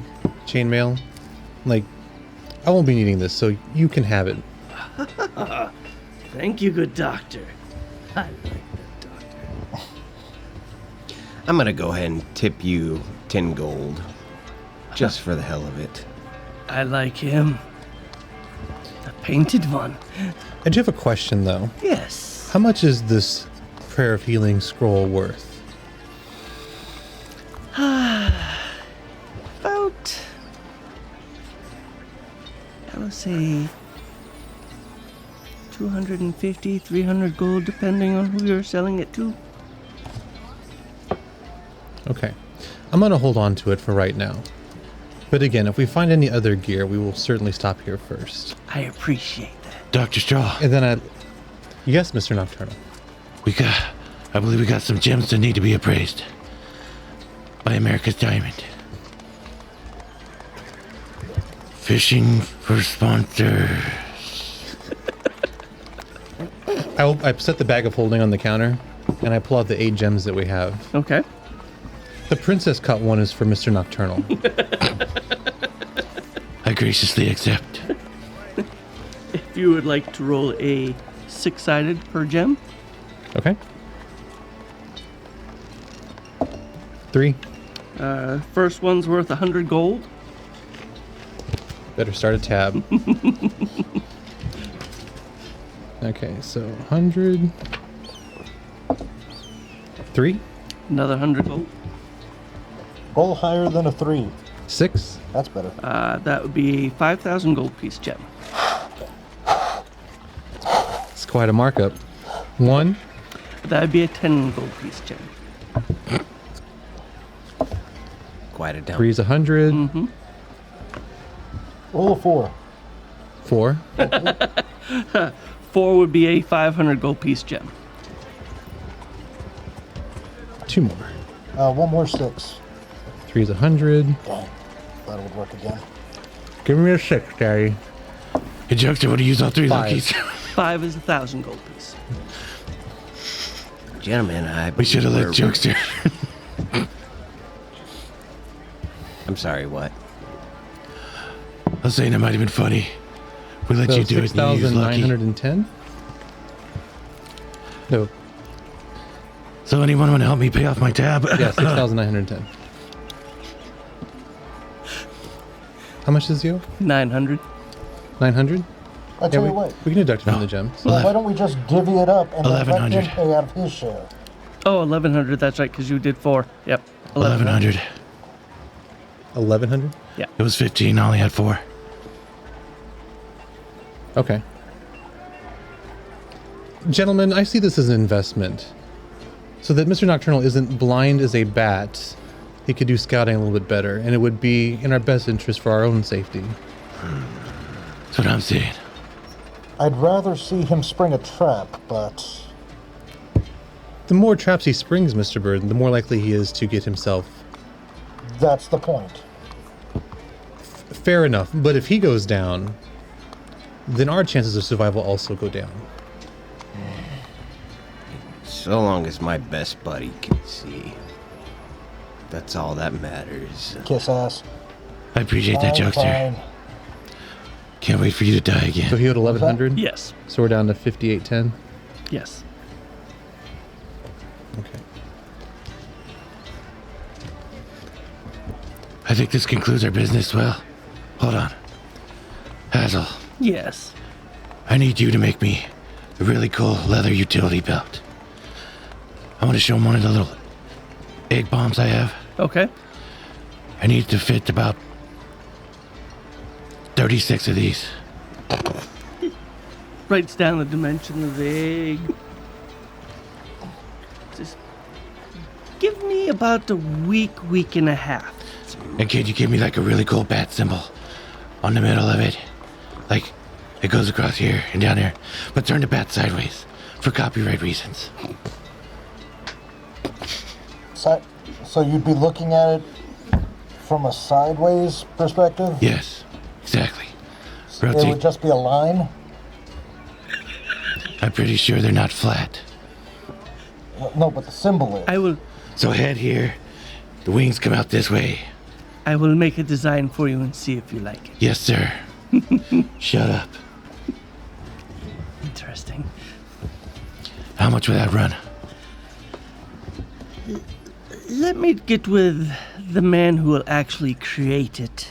chainmail. Like, I won't be needing this, so you can have it. Thank you, good doctor. I like that doctor. I'm gonna go ahead and tip you 10 gold. Just for the hell of it. I like him. The painted one. I do have a question, though. Yes. How much is this Prayer of Healing scroll worth? About, I would say, 250, 300 gold, depending on who you're selling it to. Okay. I'm going to hold on to it for right now. But again, if we find any other gear, we will certainly stop here first. I appreciate that. Dr. Straw, And then Yes, Mr. Nocturnal. I believe we got some gems that need to be appraised by America's Diamond. Fishing for sponsors. I set the bag of holding on the counter, and I pull out the 8 gems that we have. Okay. The princess cut one is for Mr. Nocturnal. I graciously accept. If you would like to roll a 6-sided per gem. Okay. 3. First one's worth 100 gold. Better start a tab. Okay, so 100. 3. Another 100 gold. Roll higher than a 3. 6. That's better. That would be a 5,000 gold piece gem. It's quite a markup. 1. That would be a 10 gold piece gem. Quite a down. 3 is 100. Mm-hmm. Roll a 4. 4. 4 would be a 500 gold piece gem. 2 more. One more 6. 3 is 100. Dang. Thought it would work again. Give me a 6, Daddy. Hey, Jokester, what do you use all 3 5. luckies? 5 is 1,000 gold piece. Gentlemen, We should have let Jokester. I'm sorry, what? I was saying that might have been funny. We let So you do it and you use lucky. 6,910? No. So anyone want to help me pay off my tab? Yeah, 6,910. How much is you? 900. 900? I tell you what, We can deduct it from the gems. why don't we just divvy it up and then let him 1100. pay out of his share? Oh, 1,100. That's right, because you did 4. Yep. 1,100. 1,100? It was 15. I only had 4. Okay. Gentlemen, I see this as an investment. So that Mr. Nocturnal isn't blind as a bat, he could do scouting a little bit better, and it would be in our best interest for our own safety. That's what I'm saying. I'd rather see him spring a trap, but The more traps he springs, Mr. Bird, the more likely he is to get himself. that's the point. Fair enough, but if he goes down, then our chances of survival also go down. So long as my best buddy can see. That's all that matters. Kiss ass. I appreciate that, Fine, Jokester. fine. Can't wait for you to die again. So he owed 1,100? Yes. So we're down to 5,810? Yes. Okay. I think this concludes our business. Well, hold on. Hazel, Yes. I need you to make me a really cool leather utility belt. I want to show him one of the little egg bombs I have. Okay. I need to fit about 36 of these. Writes down the dimension of the egg. Just give me about a week and a half. And can you give me like a really cool bat symbol on the middle of it? Like it goes across here and down here, but turn the bat sideways for copyright reasons. So you'd be looking at it from a sideways perspective? Yes, exactly. It would Rotate. just be a line? I'm pretty sure they're not flat. No, but the symbol is. I will So head here. The wings come out this way. make a design for you and see if you like it. Yes, sir. Shut up. Interesting. How much would that run? Let me get with the man who will actually create it.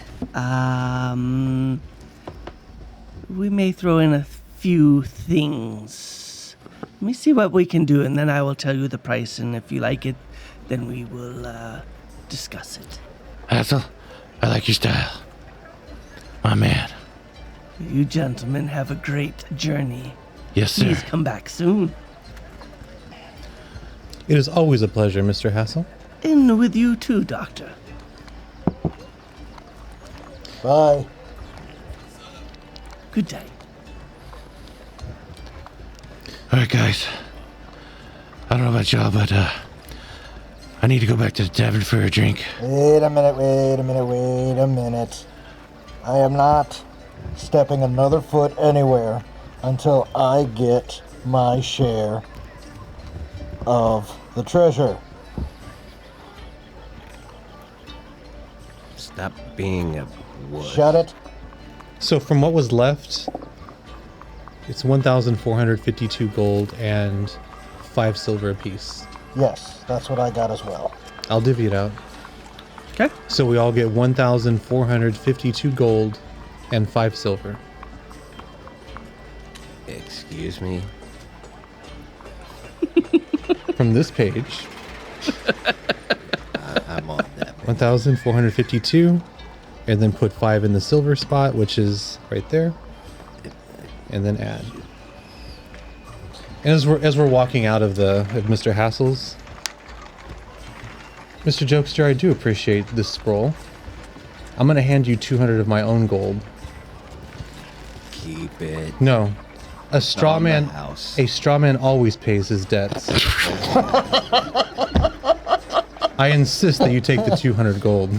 We may throw in a few things. Let me see what we can do, and then I will tell you the price, and if you like it, then we will discuss it. Hassel, I like your style. My man. You gentlemen have a great journey. Yes, sir. Please come back soon. It is always a pleasure, Mr. Hassel. And with you too, Doctor. Bye. Good day. All right, guys. I don't know about y'all, but I need to go back to the tavern for a drink. Wait a minute. I am not stepping another foot anywhere until I get my share of the treasure. Stop being a wood. Shut it. So from what was left, it's 1,452 gold and 5 silver apiece. Yes, that's what I got as well. I'll divvy it out. Okay. So we all get 1,452 gold and 5 silver. Excuse me? From this page, I'm on that. 1,452, and then put 5 in the silver spot, which is right there, and then add. And as we're walking out of Mr. Hassel's, Mr. Jokester, I do appreciate this scroll. I'm gonna hand you 200 of my own gold. Keep it. No, a straw on the man. house. A straw man always pays his debts. I insist that you take the 200 gold.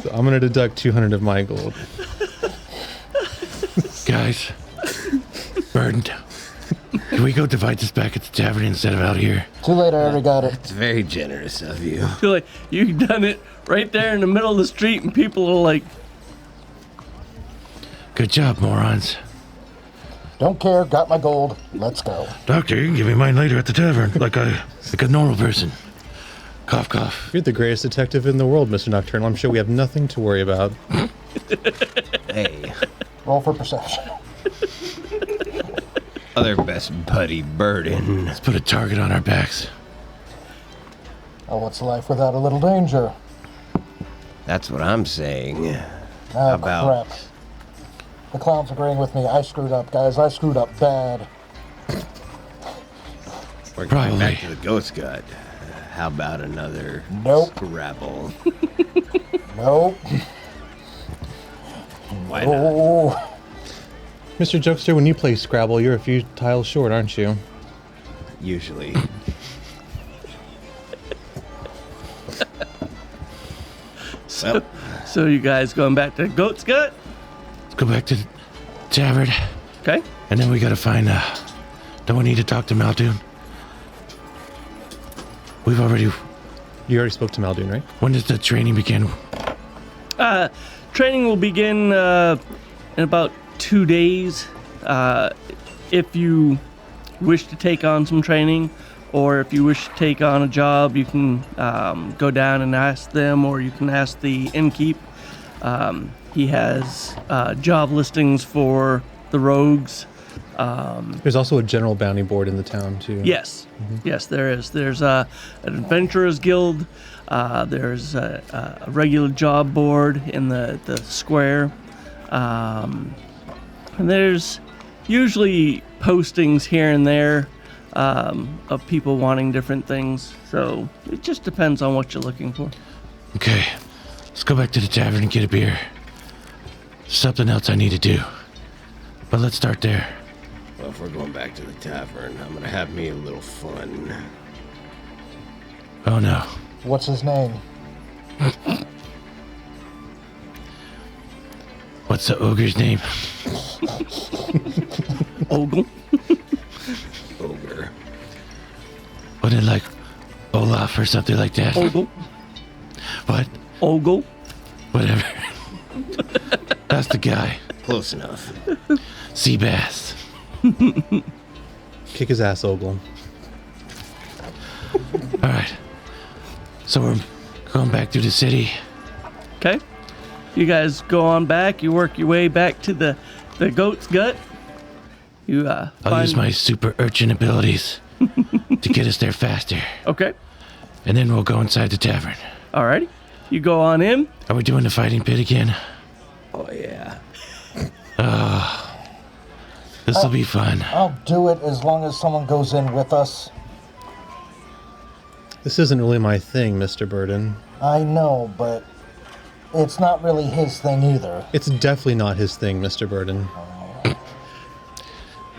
So I'm gonna deduct 200 of my gold. Guys, burdened. Can we go divide this back at the tavern instead of out here? Too late, I already got it. It's very generous of you. Feel like you've done it right there in the middle of the street, and people are like, Good job, morons. Don't care, got my gold. Let's go. Doctor, you can give me mine later at the tavern, like a normal person. Cough, cough. You're the greatest detective in the world, Mr. Nocturnal. I'm sure we have nothing to worry about. Hey, Roll for perception. other best buddy Burden. Let's put a target on our backs. Oh, what's life without a little danger? That's what I'm saying. Ah, About- crap. The clown's agreeing with me. I screwed up, guys. I screwed up bad. We're going Probably. back to the Ghost God. How about another Nope. Scrabble? Nope. Why not? Oh, Mr. Jokester, when you play Scrabble, you're a few tiles short, aren't you? Usually. Well, so you guys going back to Goat's Gut? Let's go back to the tavern, Okay. and then we gotta find, don't we need to talk to Maldoon? We've already, You already spoke to Maldoon, right? when does the training begin? Training will begin in about 2 days. If you wish to take on some training, or if you wish to take on a job, you can go down and ask them, or you can ask the innkeep. He has job listings for the rogues. There's also a general bounty board in the town, too. Yes, yes, there is. There's an adventurers guild. There's a regular job board in the square. And there's usually postings here and there of people wanting different things. So it just depends on what you're looking for. Okay, let's go back to the tavern and get a beer. Something else I need to do. But let's start there. well, if we're going back to the tavern. I'm gonna have me a little fun. Oh no. What's his name? What's the ogre's name? Ogle. Ogre. Wasn't it like Olaf or something like that? Ogle. What? Ogle. Whatever. That's the guy. Close enough. Sea bass. Kick his ass, Ogle. All right. So we're going back through the city. Okay. You guys go on back. You work your way back to the goat's gut. You I'll use my super urchin abilities to get us there faster. Okay. And then we'll go inside the tavern. Alrighty. You go on in. Are we doing the fighting pit again? Oh, yeah. This will be fun. I'll do it as long as someone goes in with us. This isn't really my thing, Mr. Burden. I know, but it's not really his thing either. It's definitely not his thing, Mr. Burden.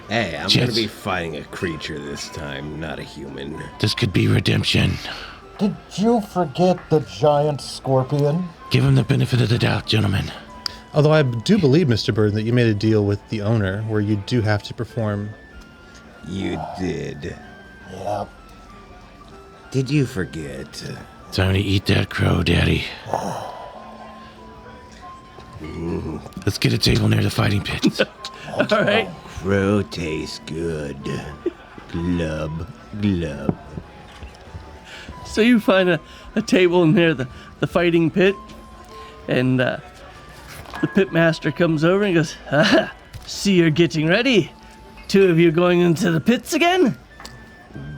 Hey, I'm Jets. gonna be fighting a creature this time, not a human. This could be redemption. Did you forget the giant scorpion? Give him the benefit of the doubt, gentlemen. Although I do believe, Mr. Burden, that you made a deal with the owner where you do have to perform. You did. Yep. Did you forget? Time to eat that crow, Daddy. Let's get a table near the fighting pit. All right. Crow tastes good. Glub, glub. So you find a table near the fighting pit, and the pit master comes over and goes, "Ah, see you're getting ready. Two of you going into the pits again?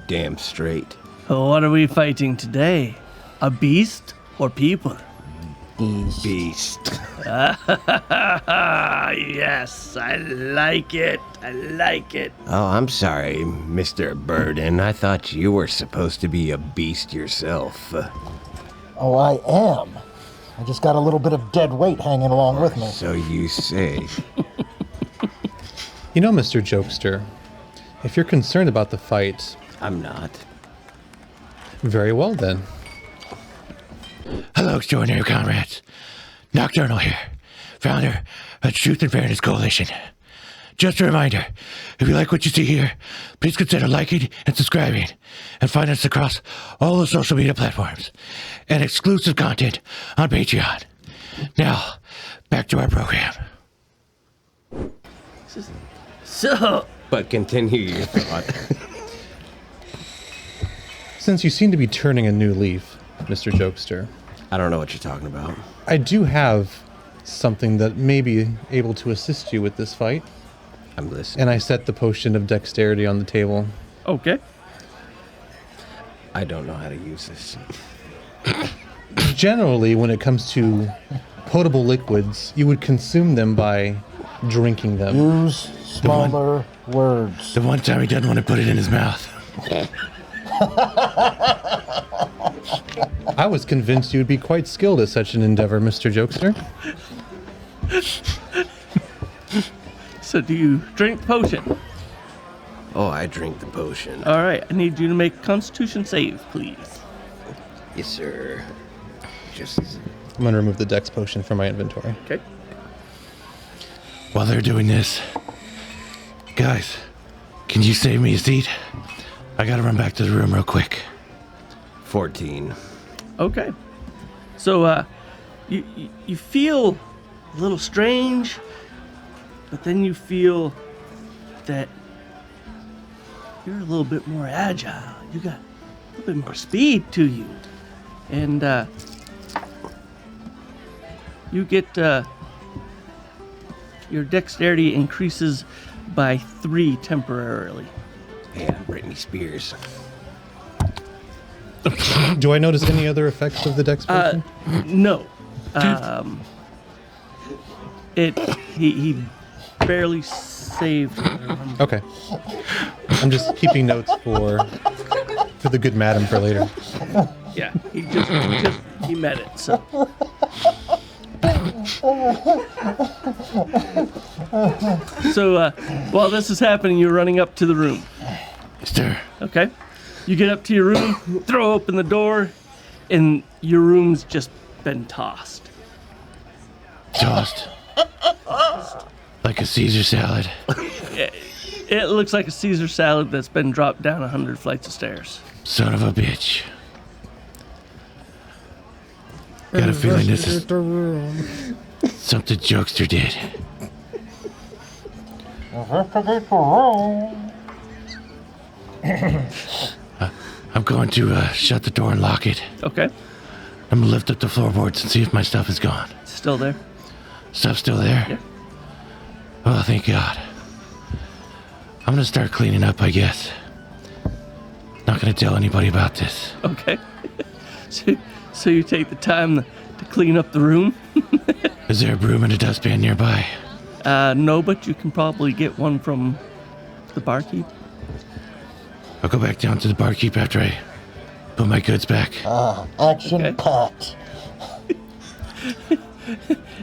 Damn straight. What are we fighting today? A beast or people?" Beast. Yes, I like it. I like it. Oh, I'm sorry, Mr. Burden. I thought you were supposed to be a beast yourself. Oh, I am. I just got a little bit of dead weight hanging along with me. So you say. You know, Mr. Jokester, if you're concerned about the fight, I'm not. very well then. Hello, extraordinary comrades. Knockturnall here, founder of Truth and Fairness Coalition. Just a reminder, if you like what you see here, please consider liking and subscribing, and find us across all the social media platforms, and exclusive content on Patreon. Now, back to our program. So, But continue your thought. Since you seem to be turning a new leaf, Mr. Jokester, I don't know what you're talking about. I do have something that may be able to assist you with this fight. I'm listening. And I set the potion of dexterity on the table. okay. I don't know how to use this. Generally, when it comes to potable liquids, you would consume them by drinking them. Use smaller words. The one time he doesn't want to put it in his mouth. I was convinced you would be quite skilled at such an endeavor, Mr. Jokester. So do you drink the potion? Oh, I drink the potion. All right. I need you to make a Constitution save, please. Yes, sir. Just I'm going to remove the dex potion from my inventory. Okay. While they're doing this, guys, can you save me a seat? I gotta run back to the room real quick. 14. Okay. So you feel a little strange, but then you feel that you're a little bit more agile. You got a little bit more speed to you. And you get your dexterity increases by 3 temporarily. Hey, I'm Britney Spears. Do I notice any other effects of the dex potion? No. He barely saved. Okay. I'm just keeping notes for the good madam for later. Yeah, he met it. So So while this is happening, you're running up to the room. Sir, Okay? You get up to your room, throw open the door, and your room's just been tossed. tossed. Like a Caesar salad. It looks like a Caesar salad that's been dropped down 100 flights of stairs. Son of a bitch. Got a feeling this is something Jokester did. Investigate the room. I'm going to shut the door and lock it. Okay? I'm gonna lift up the floorboards and see if my stuff is gone. It's still there. Stuff's still there? Yeah. Oh, thank God. I'm gonna start cleaning up, I guess. Not gonna tell anybody about this. Okay. So you take the time to clean up the room? Is there a broom and a dustpan nearby? No, but you can probably get one from the barkeep. I'll go back down to the barkeep after I put my goods back. Action Okay. packed.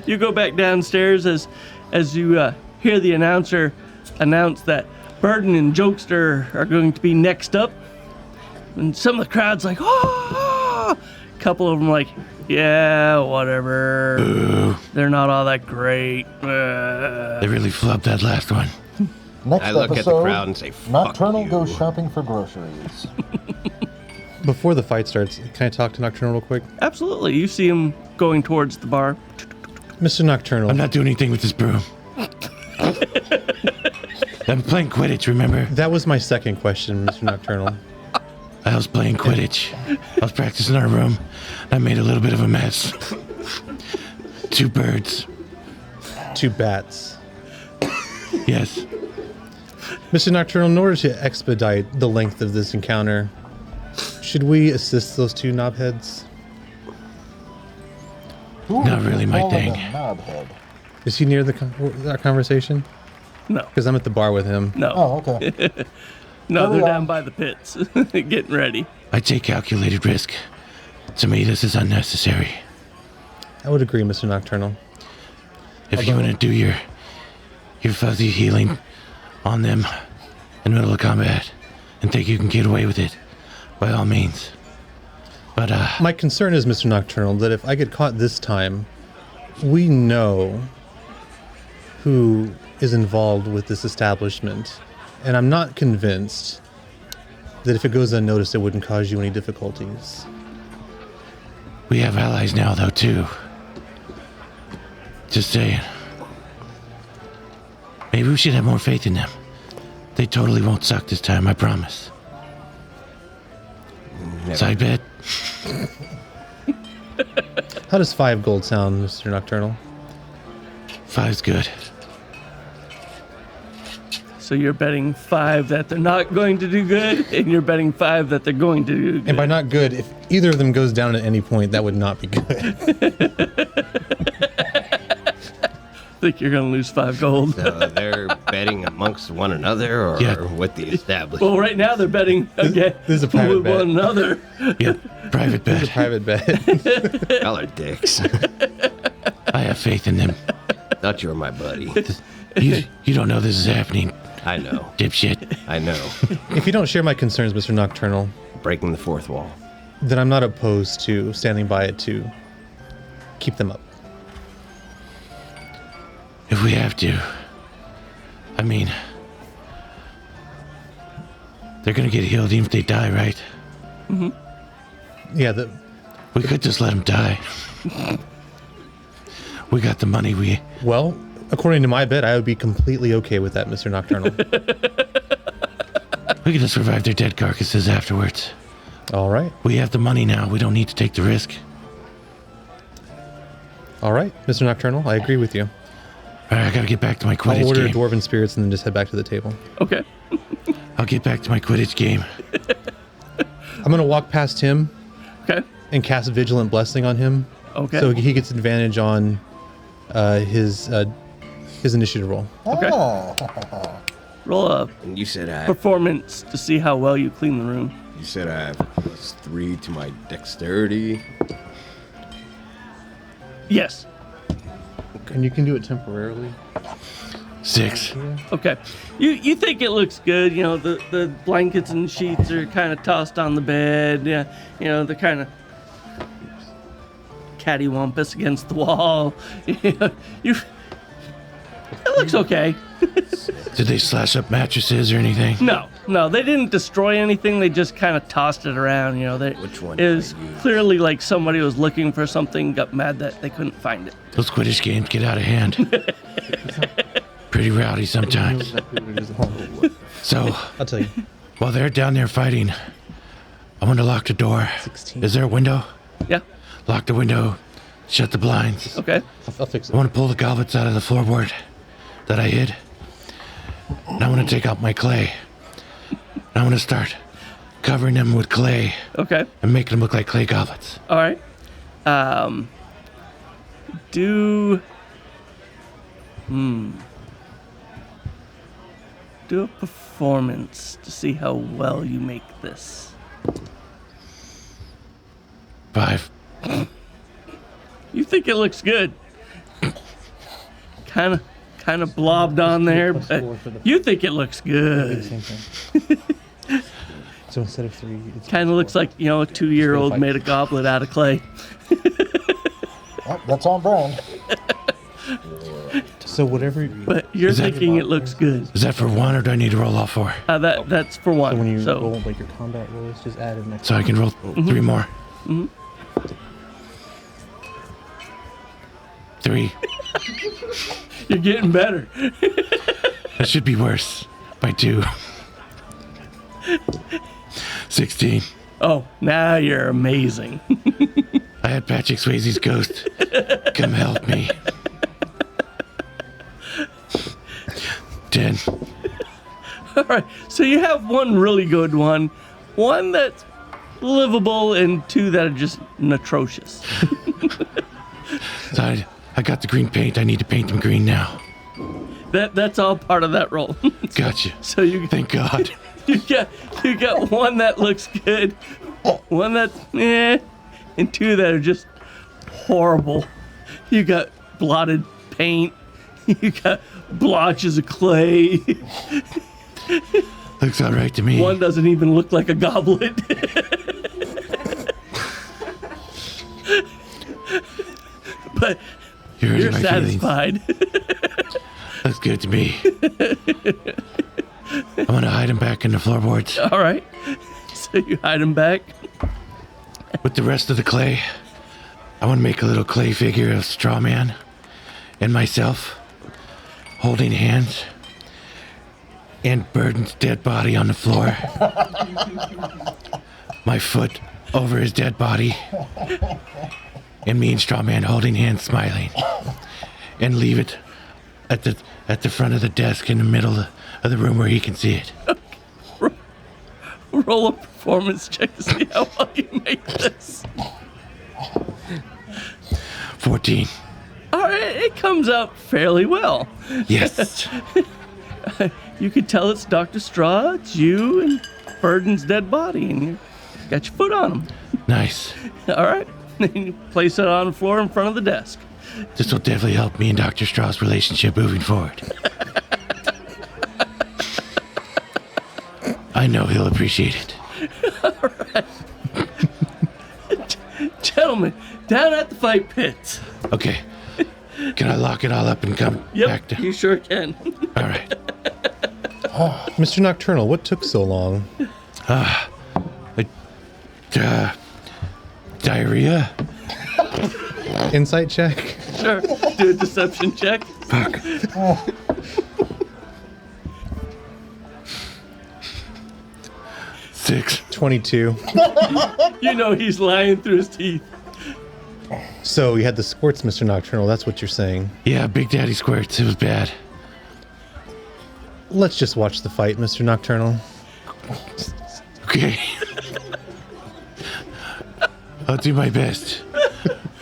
You go back downstairs as you hear the announcer announce that Burden and Jokester are going to be next up. And some of the crowd's like, oh! A couple of them like, yeah, whatever. Ooh, They're not all that great. they really flubbed that last one. Next I look at episode, the crowd and say, fuck Nocturnal you. goes shopping for groceries. Before the fight starts, can I talk to Nocturnal real quick? Absolutely. You see him going towards the bar. Mr. Nocturnal, I'm not doing anything with this broom. I'm playing Quidditch, remember? that was my second question, Mr. Nocturnal. I was playing Quidditch. I was practicing in our room. I made a little bit of a mess. 2 birds. 2 bats. Yes. Mr. Nocturnal, in order to expedite the length of this encounter, should we assist those 2 knobheads? Who Not would you really my call thing. a knobhead? Is he near our conversation? No. Because I'm at the bar with him. No. Oh, okay. No, Hurry they're up. down by the pits, getting ready. I take calculated risk. To me, this is unnecessary. I would agree, Mr. Nocturnal. If you want to do your fuzzy healing on them in the middle of combat and think you can get away with it, by all means. But, My concern is, Mr. Nocturnal, that if I get caught this time, we know who is involved with this establishment. And I'm not convinced that if it goes unnoticed, it wouldn't cause you any difficulties. we have allies now, though, too. Just saying. Maybe we should have more faith in them. They totally won't suck this time, I promise. Never. Side bet? How does 5 gold sound, Mr. Nocturnal? 5's good. So you're betting 5 that they're not going to do good, and you're betting 5 that they're going to do good. And by not good, if either of them goes down at any point, that would not be good. I think you're going to lose 5 gold. So they're betting amongst one another or Yeah. with the establishment? Well, right now they're betting again This is a private with bet. one another. Yeah, private It's a bet. private bet. Y'all are dicks. I have faith in them. Thought you were my buddy. You don't know this is happening, I know. dipshit. I know. If you don't share my concerns, Mr. Nocturnal, Breaking the fourth wall. then I'm not opposed to standing by it to keep them up. If we have to. I mean, they're gonna get healed even if they die, right? Yeah, We could just let them die. We got the money. well, according to my bet, I would be completely okay with that, Mr. Nocturnal. We could just revive their dead carcasses afterwards. All right. We have the money now. We don't need to take the risk. All right, Mr. Nocturnal, I agree with you. All right, I gotta get back to my I'll Quidditch order game. Dwarven Spirits and then just head back to the table. Okay. I'll get back to my Quidditch game. I'm going to walk past him Okay. and cast Vigilant Blessing on him. Okay. So he gets advantage on his initiative roll. Okay. Ah, Roll a And you said I performance to see how well you clean the room. have +3 to my dexterity. Yes. And you can do it temporarily. 6. Okay. You think it looks good, you know, the blankets and sheets are kind of tossed on the bed, yeah, you know, they're kind of cattywampus against the wall. It looks okay. Did they slash up mattresses or anything? No, they didn't destroy anything. They just kind of tossed it around. You know, Which one it did was I use? clearly like somebody was looking for something, got mad that they couldn't find it. Those Quidditch games get out of hand. Pretty rowdy sometimes. So, I'll tell you. while they're down there fighting, I want to lock the door. 16. Is there a window? Yeah. Lock the window. Shut the blinds. Okay. I'll fix I it. want to pull the goblets out of the floorboard that I hid. And I want to take out my clay. And I want to start covering them with clay Okay. and making them look like clay goblets. All right. Do a performance to see how well you make this. 5. You think it looks good. Kind of blobbed on there, but you think it looks good. Same thing. So instead of 3, it's Kind of looks like, you know, a 2-year-old made a goblet out of clay. Yep, that's on brand. so whatever. But you're Is that- thinking it looks good. Is that for 1 or do I need to roll all 4? That's for one. So when you So roll like your combat rolls, just add an extra. So I can roll 3 more. 3. you're getting better. That should be worse. By 2. 16. Oh, now you're amazing. I had Patrick Swayze's ghost come help me. 10. All right. So you have one really good one that's livable, and 2 that are just atrocious. So I got the green paint. I need to paint them green now. That's all part of that roll. Gotcha. So you Thank God. you got one that looks good, one that's and 2 that are just horrible. You got blotted paint. You got blotches of clay. Looks all right to me. One doesn't even look like a goblet. But You're hurting you're my feelings. satisfied. Looks good to me. I'm gonna hide him back in the floorboards All right. So you hide them back. with the rest of the clay. I want to make a little clay figure of Straw Man and myself holding hands and Burden's dead body on the floor. My foot over his dead body. And me and Straw Man holding hands, smiling. And leave it at the front of the desk in the middle of the room where he can see it. Roll a performance check to see how well you make this. 14. All right, it comes out fairly well. Yes. You could tell it's Dr. Straw, it's you, and Burden's dead body, and you got your foot on him. Nice. All right, then you place it on the floor in front of the desk. This will definitely help me and Dr. Straw's relationship moving forward. I know he'll appreciate it. Gentlemen, down at the fight pits. Okay. Can I lock it all up and come Yep, back to... you sure can. All right. Mr. Nocturnal, what took so long? Diarrhea? Insight check. Sure, do a deception check. Fuck. Six. 22. You know he's lying through his teeth. So you had the squirts, Mr. Nocturnal. That's what you're saying. Yeah, Big Daddy squirts. It was bad. Let's just watch the fight, Mr. Nocturnal. Okay. I'll do my best.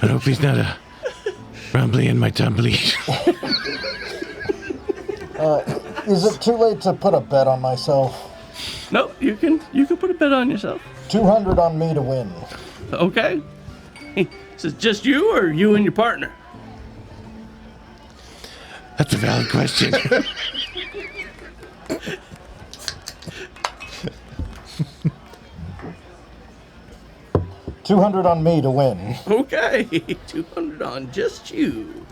I hope he's not a rumbly in my tumbly. Is it too late to put a bet on myself? No, you can put a bet on yourself. 200 on me to win. Okay. Is it just you or you and your partner? That's a valid question. 200 on me to win. Okay, 200 on just you.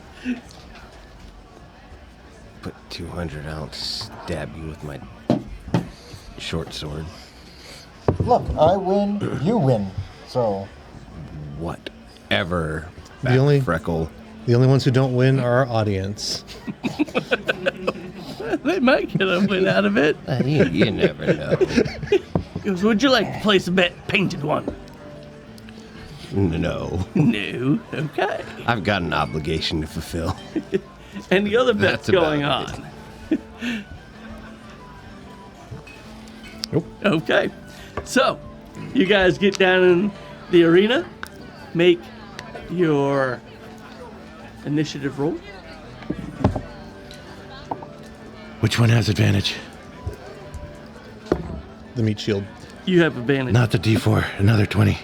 Put 200 out, stab you with my short sword. Look, I win, you win. So, Whatever. The only- Freckle. The only ones who don't win are our audience. They might get a win out of it. You never know. He goes, would you like to place a bet? Painted one. No. No. Okay. I've got an obligation to fulfill. And the other bet's That's about going it. on. Nope. Okay. So, you guys get down in the arena. Make your initiative roll. Which one has advantage? The meat shield. You have advantage. Not the D4. Another 20.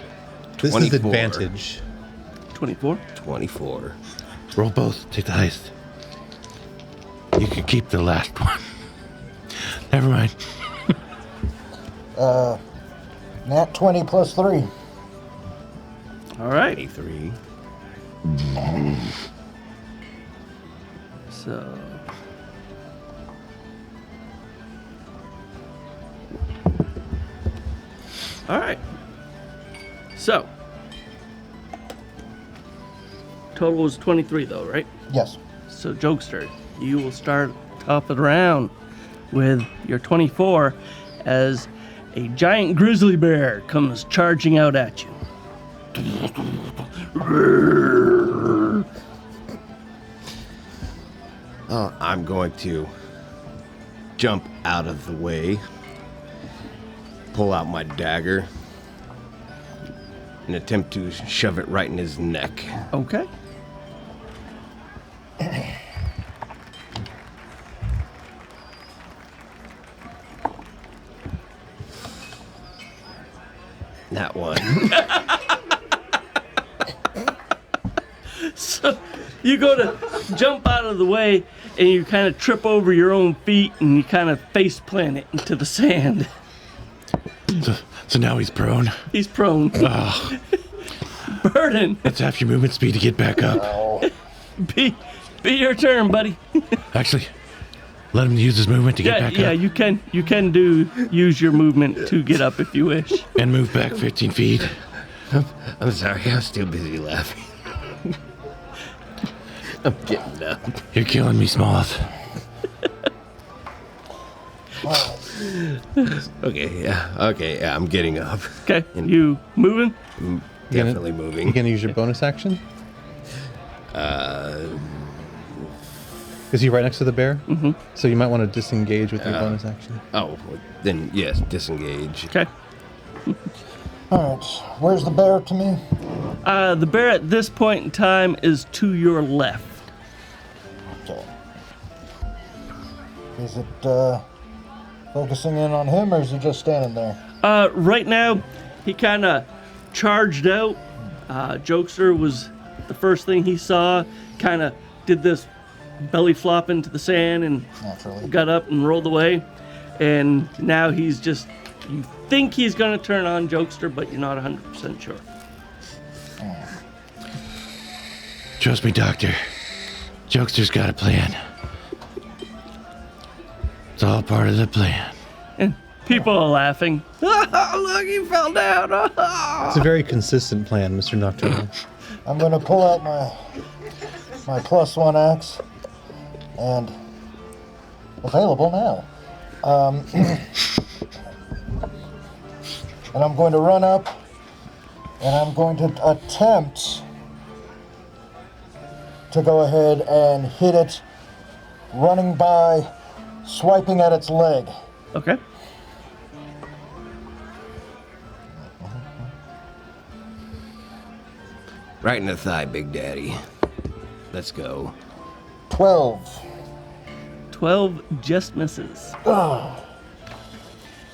This 24. is advantage. 24. 24. Roll both. Take the highest. You can keep the last one. Never mind. nat 20 plus 3. All right. 23. So. All right. So. Total was 23 though, right? Yes. So Jokester, you will start top of the round with your 24 as a giant grizzly bear comes charging out at you. I'm going to jump out of the way, pull out my dagger, and attempt to shove it right in his neck. Okay. That one. So you go to jump out of the way and you kind of trip over your own feet and you kind of face plant it into the sand. So now he's prone. He's prone. Oh, Burden, that's half your movement speed to get back up. be your turn, buddy. Actually, let him use his movement to get Yeah, back yeah, up. you can use your movement to get up if you wish. And move back 15 feet. I'm sorry, I was too busy laughing. I'm getting up. You're killing me, Smalls. Okay, yeah, I'm getting up. Okay, you moving? Definitely moving. You gonna use your bonus action? Is he right next to the bear? Mm-hmm. So you might want to disengage with your bonus action. Oh, then yes, disengage. Okay. Alright, where's the bear to me? The bear at this point in time is to your left. Okay. Is it focusing in on him, or is he just standing there? Right now, he kind of charged out. Jokester was the first thing he saw. Kind of did this belly flop into the sand and Naturally. got up and rolled away. And now he's just, you think he's going to turn on Jokester, but you're not 100% sure. Trust me, Doctor. Jokester's got a plan. It's all part of the plan. And people are laughing. Look, he fell down. It's a very consistent plan, Mr. Nocturnal. I'm gonna pull out my +1 axe, and available now. And I'm going to run up, and I'm going to attempt to go ahead and hit it, running by, swiping at its leg. Okay. Right in the thigh, Big Daddy. Let's go. 12. 12 just misses.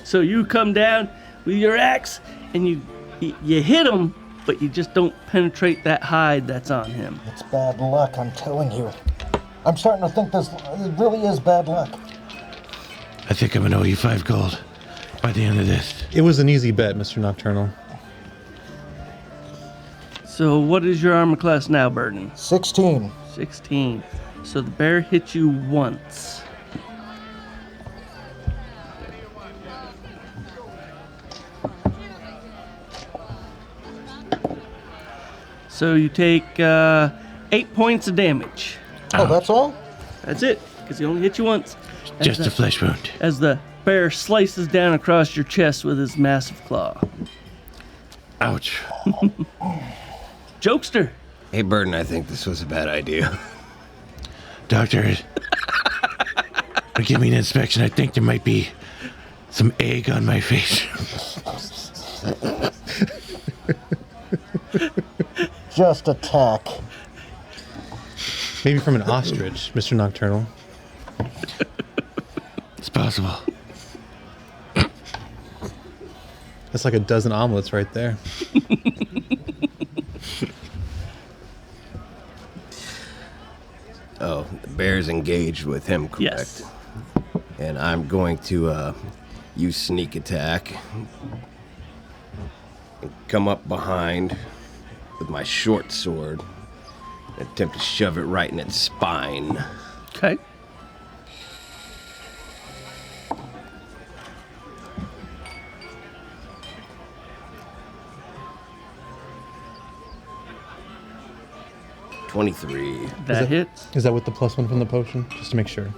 So you come down with your axe and you hit him, but you just don't penetrate that hide that's on him. It's bad luck, I'm telling you. I'm starting to think this really is bad luck. I think I'm gonna owe you 5 gold by the end of this. It was an easy bet, Mr. Nocturnal. So what is your armor class now, Burden? 16. 16. So the bear hit you once. So you take 8 points of damage. Oh, that's all? That's it, because he only hit you once. Just a flesh wound. As the bear slices down across your chest with his massive claw. Ouch. Jokester. Hey, Burden, I think this was a bad idea. Doctor, give me an inspection. I think there might be some egg on my face. Just attack. Maybe from an ostrich, Mr. Nocturnal. It's possible. That's like a dozen omelets right there. Oh, the bear's engaged with him, correct? Yes. And I'm going to use sneak attack. And come up behind with my short sword. And attempt to shove it right in its spine. Okay. $23. That hits. Is that with the +1 from the potion? Just to make sure.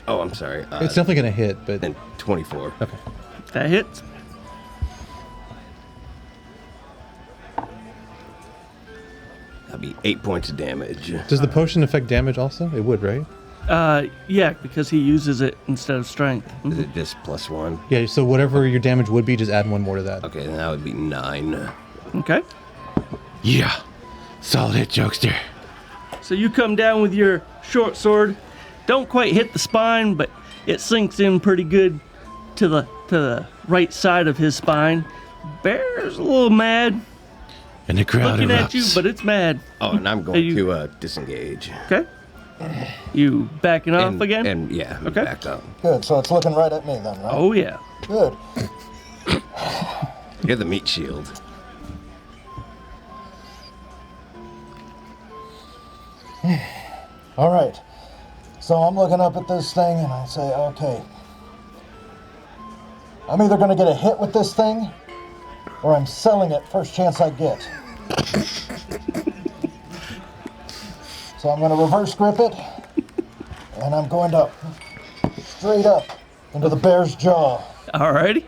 Oh, I'm sorry. It's definitely going to hit, but... And 24. Okay. That hits. That'll be 8 points of damage. Does the potion affect damage also? It would, right? Yeah, because he uses it instead of strength. Is it just +1? Yeah, so whatever your damage would be, just add 1 more to that. Okay, then that would be 9. Okay. Yeah. Solid hit, Jokester. So you come down with your short sword. Don't quite hit the spine, but it sinks in pretty good to the right side of his spine. Bear's a little mad, And the crowd looking erupts. at you, but it's mad. Oh, and I'm going you- to disengage. Okay. You backing off And, again? And yeah, Okay. back up. Good, so it's looking right at me then, right? Oh yeah. Good. You're the meat shield. All right. So I'm looking up at this thing and I say, okay. I'm either going to get a hit with this thing or I'm selling it first chance I get. So I'm going to reverse grip it and I'm going to straight up into the bear's jaw. Alrighty.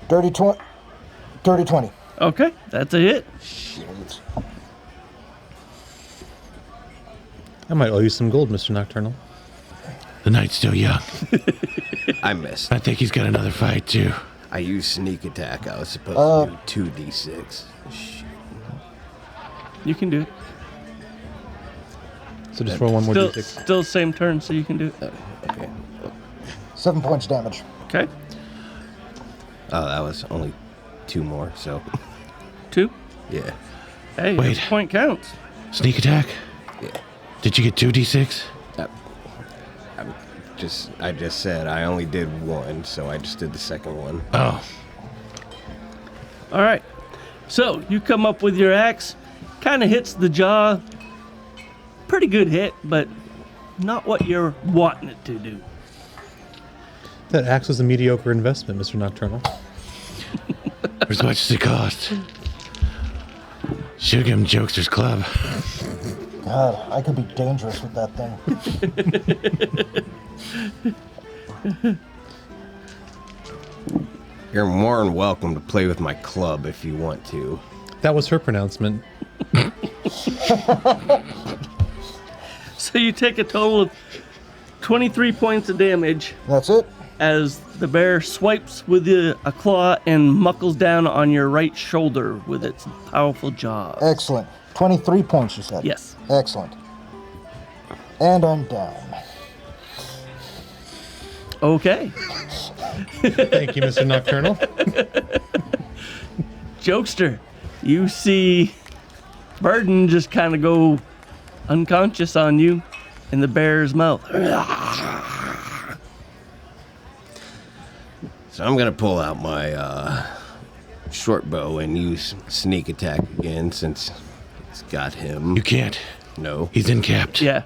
Dirty 20. Okay, that's a hit. I might owe you some gold, Mr. Nocturnal. The night's still young. I missed. I think he's got another fight, too. I used sneak attack. I was supposed to do 2d6. Shit. You can do it. So just roll 1 more Still, d6. still same turn, so you can do it. Okay. 7 points damage. Okay. Oh, that was only 2 more, so 2. yeah. Hey, Wait. every point counts. Sneak attack? Yeah. Did you get 2d6? I just said I only did 1, so I just did the second one. Oh. All right. So you come up with your axe, kind of hits the jaw. Pretty good hit, but not what you're wanting it to do. That axe was a mediocre investment, Mr. Nocturnal. For as much as it cost. Should give him Jokester's club. God, I could be dangerous with that thing. You're more than welcome to play with my club if you want to. That was her pronouncement. So you take a total of 23 points of damage That's it? as the bear swipes with a claw and muckles down on your right shoulder with its powerful jaws. Excellent. 23 points, you said? Yes. Excellent. And I'm down. Okay. Thank you, Mr. Nocturnal. Jokester, you see Burden just kind of go unconscious on you in the bear's mouth. So I'm gonna pull out my short bow and use sneak attack again since it's got him. You can't. No. He's encapped. Yeah,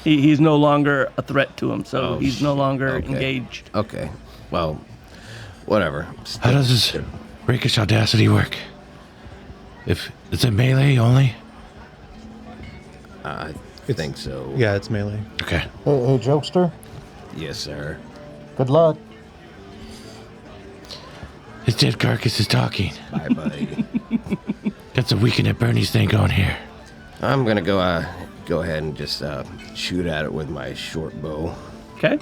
he's no longer a threat to him, so Oh, he's no shit. longer Okay. engaged. Okay. Well, whatever. How does this rakish audacity work? If it's a melee only? I think so. Yeah, it's melee. Okay. Hey, Jokester, Yes, sir. good luck. His dead carcass is talking. Bye, buddy. That's a weekend at Bernie's thing going here. I'm gonna go ahead and just shoot at it with my short bow. Okay.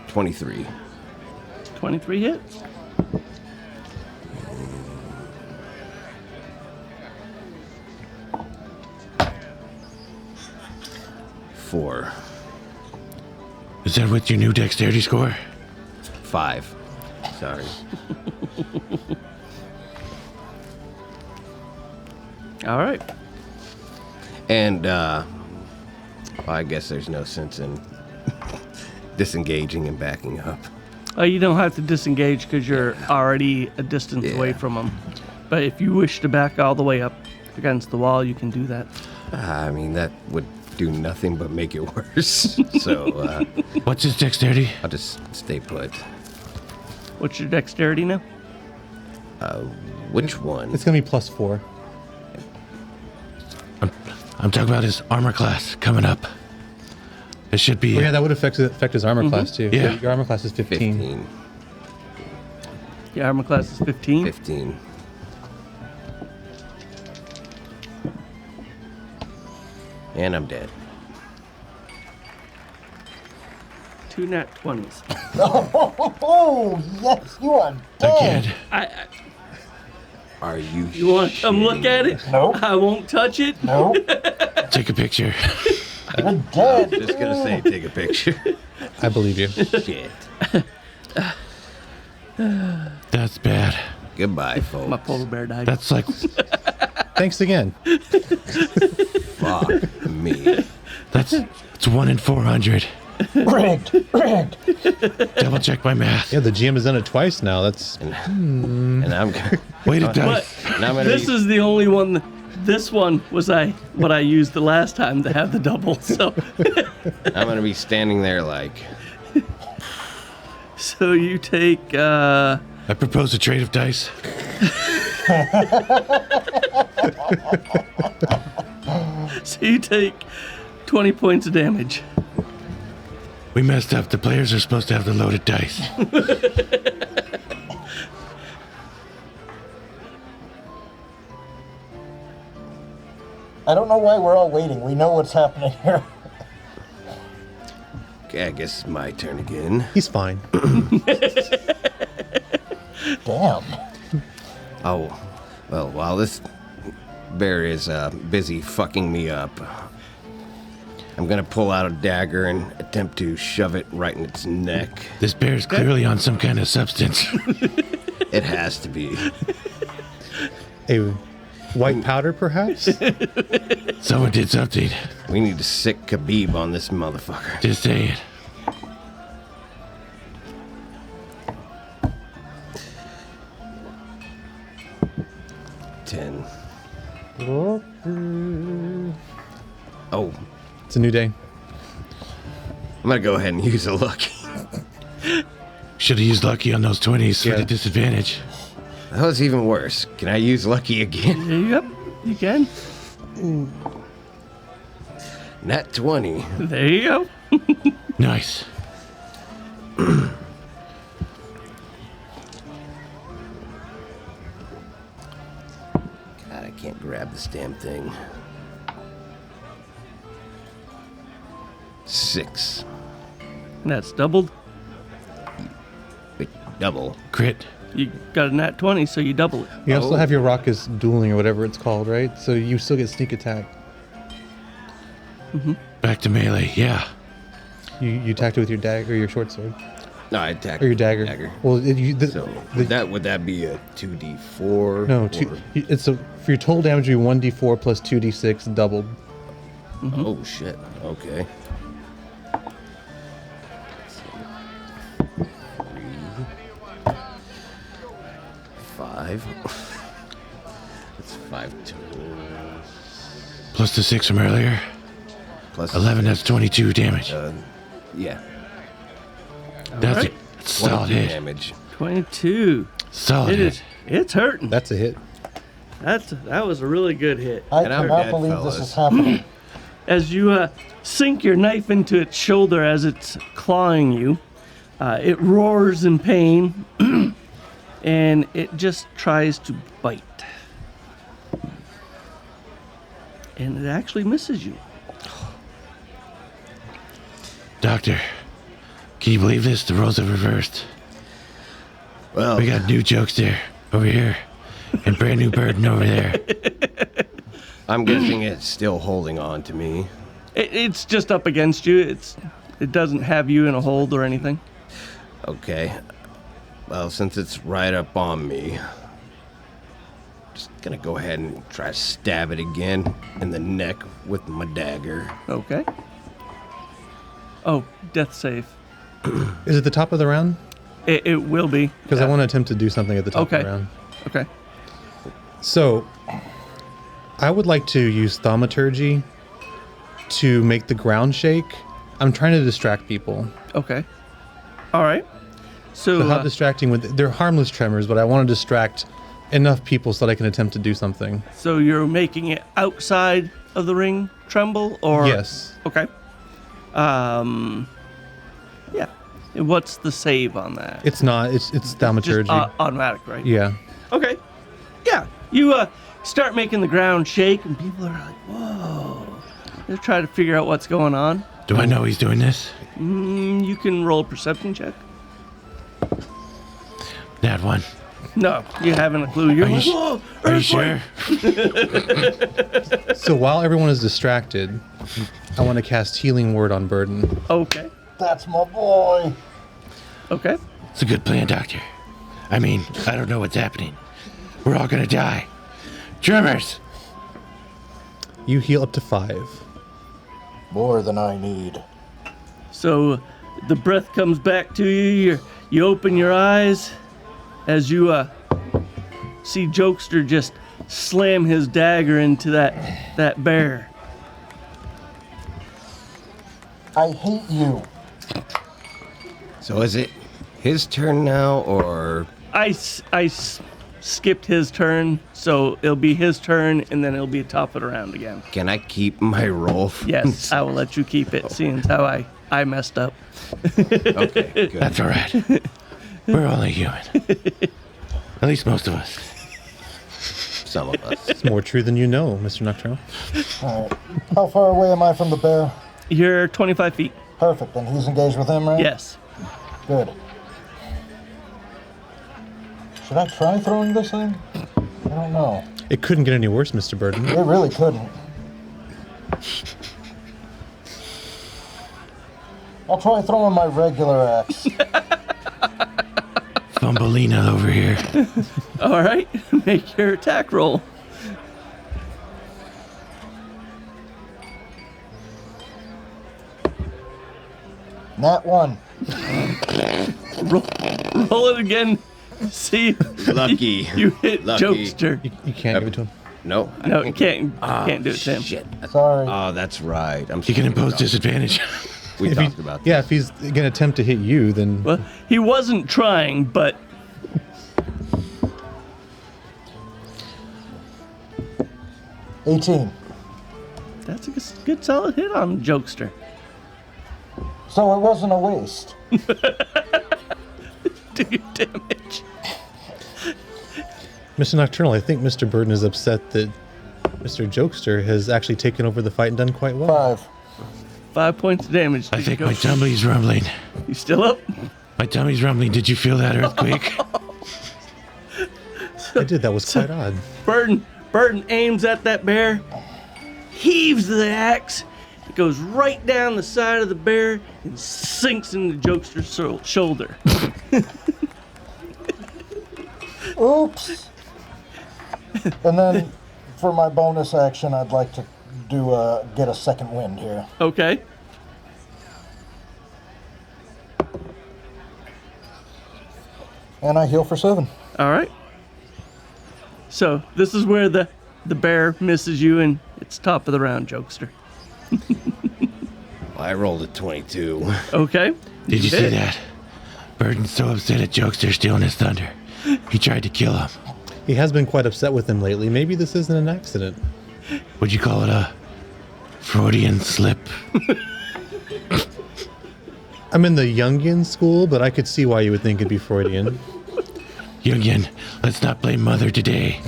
.23. 23 hits. Four. Is that with your new dexterity score? 5. Sorry. All right. And well, I guess there's no sense in disengaging and backing up. You don't have to disengage because you're already a distance away Yeah. from him. But if you wish to back all the way up against the wall, you can do that. I mean, that would do nothing but make it worse. So What's his dexterity? I'll just stay put. What's your dexterity now? Which one? It's gonna be +4. I'm talking about his armor class coming up. It should be. Oh, yeah, that would affect his armor class too. Yeah. Your armor class is 15. 15. Your armor class is 15. 15. And I'm dead. 2 nat 20s. Oh, yes, you are dead. Again. Are you You want to come look at it? Nope. I won't touch it. Nope, Take a picture. you're dead. Just gonna say take a picture. I believe you. Shit. That's bad. Goodbye, folks. My polar bear died. That's like Thanks again. Fuck me. it's 1 in 400. Rigged. Double check my math. Yeah, the GM has done it twice now. That's And I'm gonna. Weighted But dice. And I'm gonna this be, is the only one. This one was what I used the last time to have the double. So, I'm gonna be standing there like. so you take. I propose a trade of dice. So you take 20 points of damage. We messed up. The players are supposed to have the loaded dice. I don't know why we're all waiting. We know what's happening here. Okay, I guess it's my turn again. he's fine. Damn. Oh, well, while this bear is busy fucking me up, I'm gonna pull out a dagger and attempt to shove it right in its neck. This bear's clearly on some kind of substance. It has to be. A white powder, perhaps? Someone did something. We need to sick Khabib on this motherfucker. Just say it. Ten. Oh, It's a new day. I'm gonna go ahead and use a lucky. Should have used lucky on those 20s for Yeah. the disadvantage. That was even worse. Can I use lucky again? Yep, you can. Nat 20. There you go. Nice. God, I can't grab this damn thing. 6. And that's doubled. Wait, double. Crit. You got a nat 20, so you double it. You also Oh. have your raucous dueling or whatever it's called, right? So you still get sneak attack. Back to melee, yeah. You attacked it with your dagger or your short sword? No, I attacked. Or your dagger? Well, So would that be a 2d4? No, or- it's for your total damage, you 1d4 plus 2d6 doubled. Oh shit. Okay. 3, 5. That's 5 total. Plus the 6 from earlier. Plus 11, that's 22 damage. Yeah. That's right. a solid 22 hit. damage. 22. Solid It hit. is. It's hurting. That's a hit. That was a really good hit. I And I'm cannot dead, believe fellas. this is happening. As you sink your knife into its shoulder as it's clawing you, it roars in pain, and it just tries to bite. And it actually misses you. Doctor, can you believe this? The roles have reversed. Well, We got new Jokester over here and brand new Burden over there. I'm guessing it's still holding on to me. It's just up against you. It doesn't have you in a hold or anything. Okay. Well, since it's right up on me, just gonna go ahead and try to stab it again in the neck with my dagger. Okay. Oh, death save. Is it the top of the round? It will be. Because I want to attempt to do something at the top of Okay. the round. Okay. So, I would like to use thaumaturgy to make the ground shake. I'm trying to distract people. Okay. All right. So But not distracting with they're harmless tremors, but I want to distract enough people so that I can attempt to do something. so you're making it outside of the ring tremble, or Yes. Okay. Yeah. And what's the save on that? It's not. It's thaumaturgy. Just automatic, right? Yeah. Okay. Yeah. You start making the ground shake, and people are like, "Whoa!" They're trying to figure out what's going on. Do I know he's doing this? You can roll a perception check. That one. No, you haven't a clue. You're Are you, like, sh- "Whoa, are you earthquake!" sure? So while everyone is distracted, I want to cast Healing Word on Burden. Okay. That's my boy. Okay. It's a good plan, Doctor. I mean, I don't know what's happening. We're all gonna die. Tremors! You heal up to 5. More than I need. So the breath comes back to you. You open your eyes as you see Jokester just slam his dagger into that bear. I hate you. So is it his turn now, or I skipped his turn, so it'll be his turn, and then it'll be top of the round again. can I keep my roll? Yes, I will let you keep it, seeing as how I messed up. Okay, good. That's all right. We're only human. At least most of us. Some of us. It's more true than you know, Mr. Nocturnal. All right. How far away am I from the bear? You're 25 feet. Perfect. And he's engaged with him, right? Yes. Good. Should I try throwing this thing? I don't know. It couldn't get any worse, Mr. Burden. It really couldn't. I'll try throwing my regular axe. Fumbleina over here. All right. Make your attack roll. Nat 1. Roll it again. See. Lucky. You hit Lucky. Jokester. You can't give it to him. No. No, you can't do it to him. Shit. Sorry. Oh, that's right. I'm You can sorry. impose disadvantage. We If talked about yeah, if he's going to attempt to hit you, then Well, he wasn't trying, but 18. that's a good solid hit on Jokester. So it wasn't a waste. Do your damage. Mr. Nocturnal, I think Mr. Burden is upset that Mr. Jokester has actually taken over the fight and done quite well. 5. 5 points of damage. I think my tummy's rumbling. You still up? My tummy's rumbling. Did you feel that earthquake? I did. That was quite odd. Burden aims at that bear, heaves the axe, It goes right down the side of the bear and sinks into Jokester's shoulder. Oops. And then for my bonus action, I'd like to get a second wind here. Okay. And I heal for 7. All right. So this is where the bear misses you, and it's top of the round, Jokester. I rolled a 22. Okay. Did you see did. that? Burden's so upset at Jokester stealing his thunder. He tried to kill him. He has been quite upset with him lately. Maybe this isn't an accident. Would you call it a Freudian slip? I'm in the Jungian school, but I could see why you would think it'd be Freudian. Jungian, let's not blame Mother today.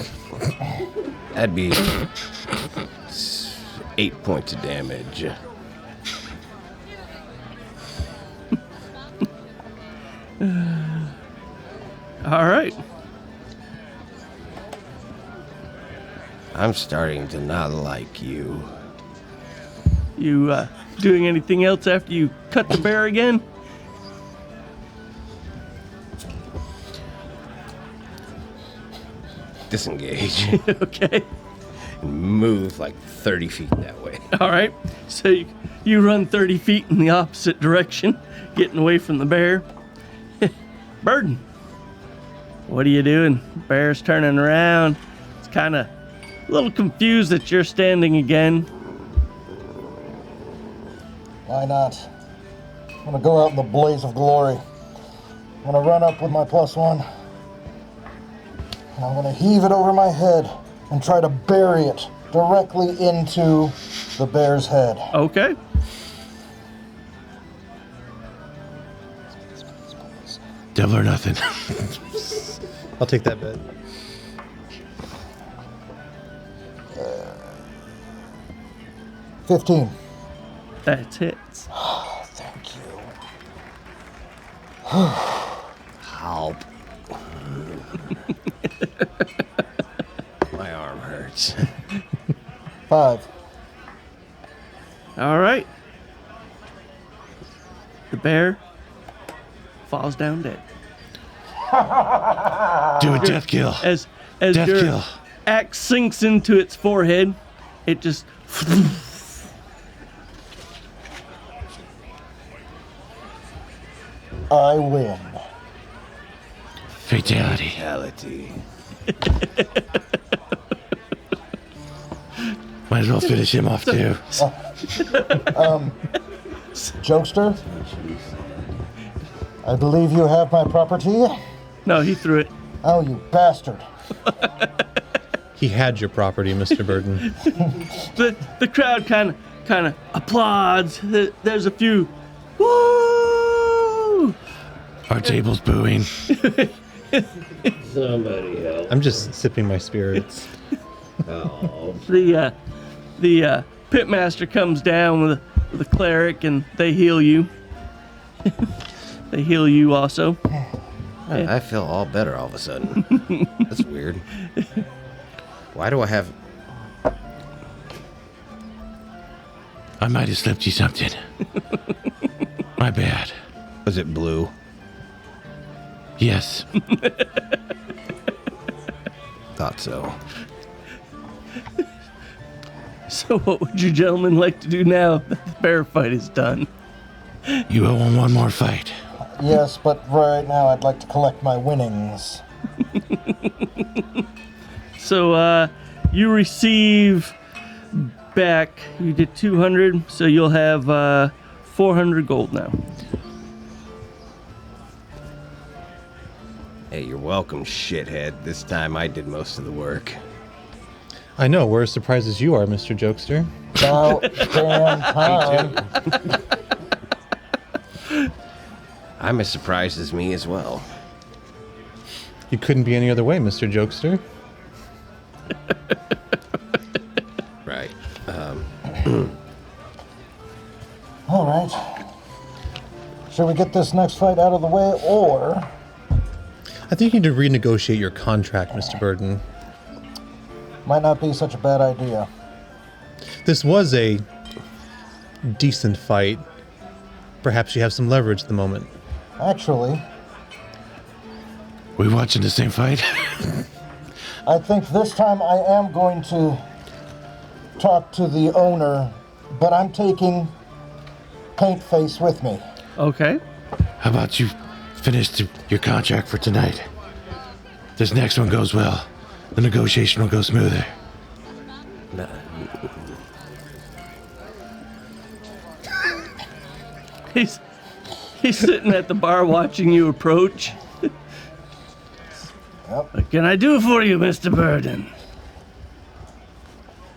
That'd be 8 points of damage. All right. I'm starting to not like you. You doing anything else after you cut the bear again? Disengage. Okay. And move like 30 feet that way. All right. So you run 30 feet in the opposite direction, getting away from the bear. Burden, what are you doing? Bear's turning around. It's kind of a little confused that you're standing again. Why not? I'm gonna go out in the blaze of glory. I'm gonna run up with my +1. And I'm gonna heave it over my head and try to bury it directly into the bear's head. Okay. Devil or nothing. I'll take that bet. Uh, 15. That hits. Thank you. Help. My arm hurts. 5. All right. The bear falls down dead. Do a death kill. As Death your kill. axe sinks into its forehead, it just I win. Fatality. Fatality. Might as well finish him off too. Jokester? I believe you have my property. no, he threw it. Oh, you bastard. He had your property, Mr. Burden. The crowd kind of applauds. There's a few woo. Our table's booing. Somebody help. I'm just sipping my spirits. Oh. The pitmaster comes down with a cleric, and they heal you. They heal you also. I feel all better all of a sudden. That's weird. Why do I have... I might have slipped you something. My bad. Was it blue? Yes. Thought so. So what would you gentlemen like to do now that the bear fight is done? You owe him one more fight. Yes, but right now I'd like to collect my winnings. So you receive back, you did 200, so you'll have 400 gold now. Hey, you're welcome, shithead. This time I did most of the work. I know, we're as surprised as you are, Mr. Jokester. About damn time. I'm as surprised as me as well. You couldn't be any other way, Mr. Jokester. Right. All right. Should we get this next fight out of the way, or... I think you need to renegotiate your contract, Mr. Burden. Might not be such a bad idea. This was a decent fight. Perhaps you have some leverage at the moment. Actually, We watching the same fight? I think this time I am going to talk to the owner, but I'm taking Paintface with me. Okay. How about you finish your contract for tonight? This next one goes well. The negotiation will go smoother. He's sitting at the bar watching you approach. Yep. What can I do for you, Mr. Burden?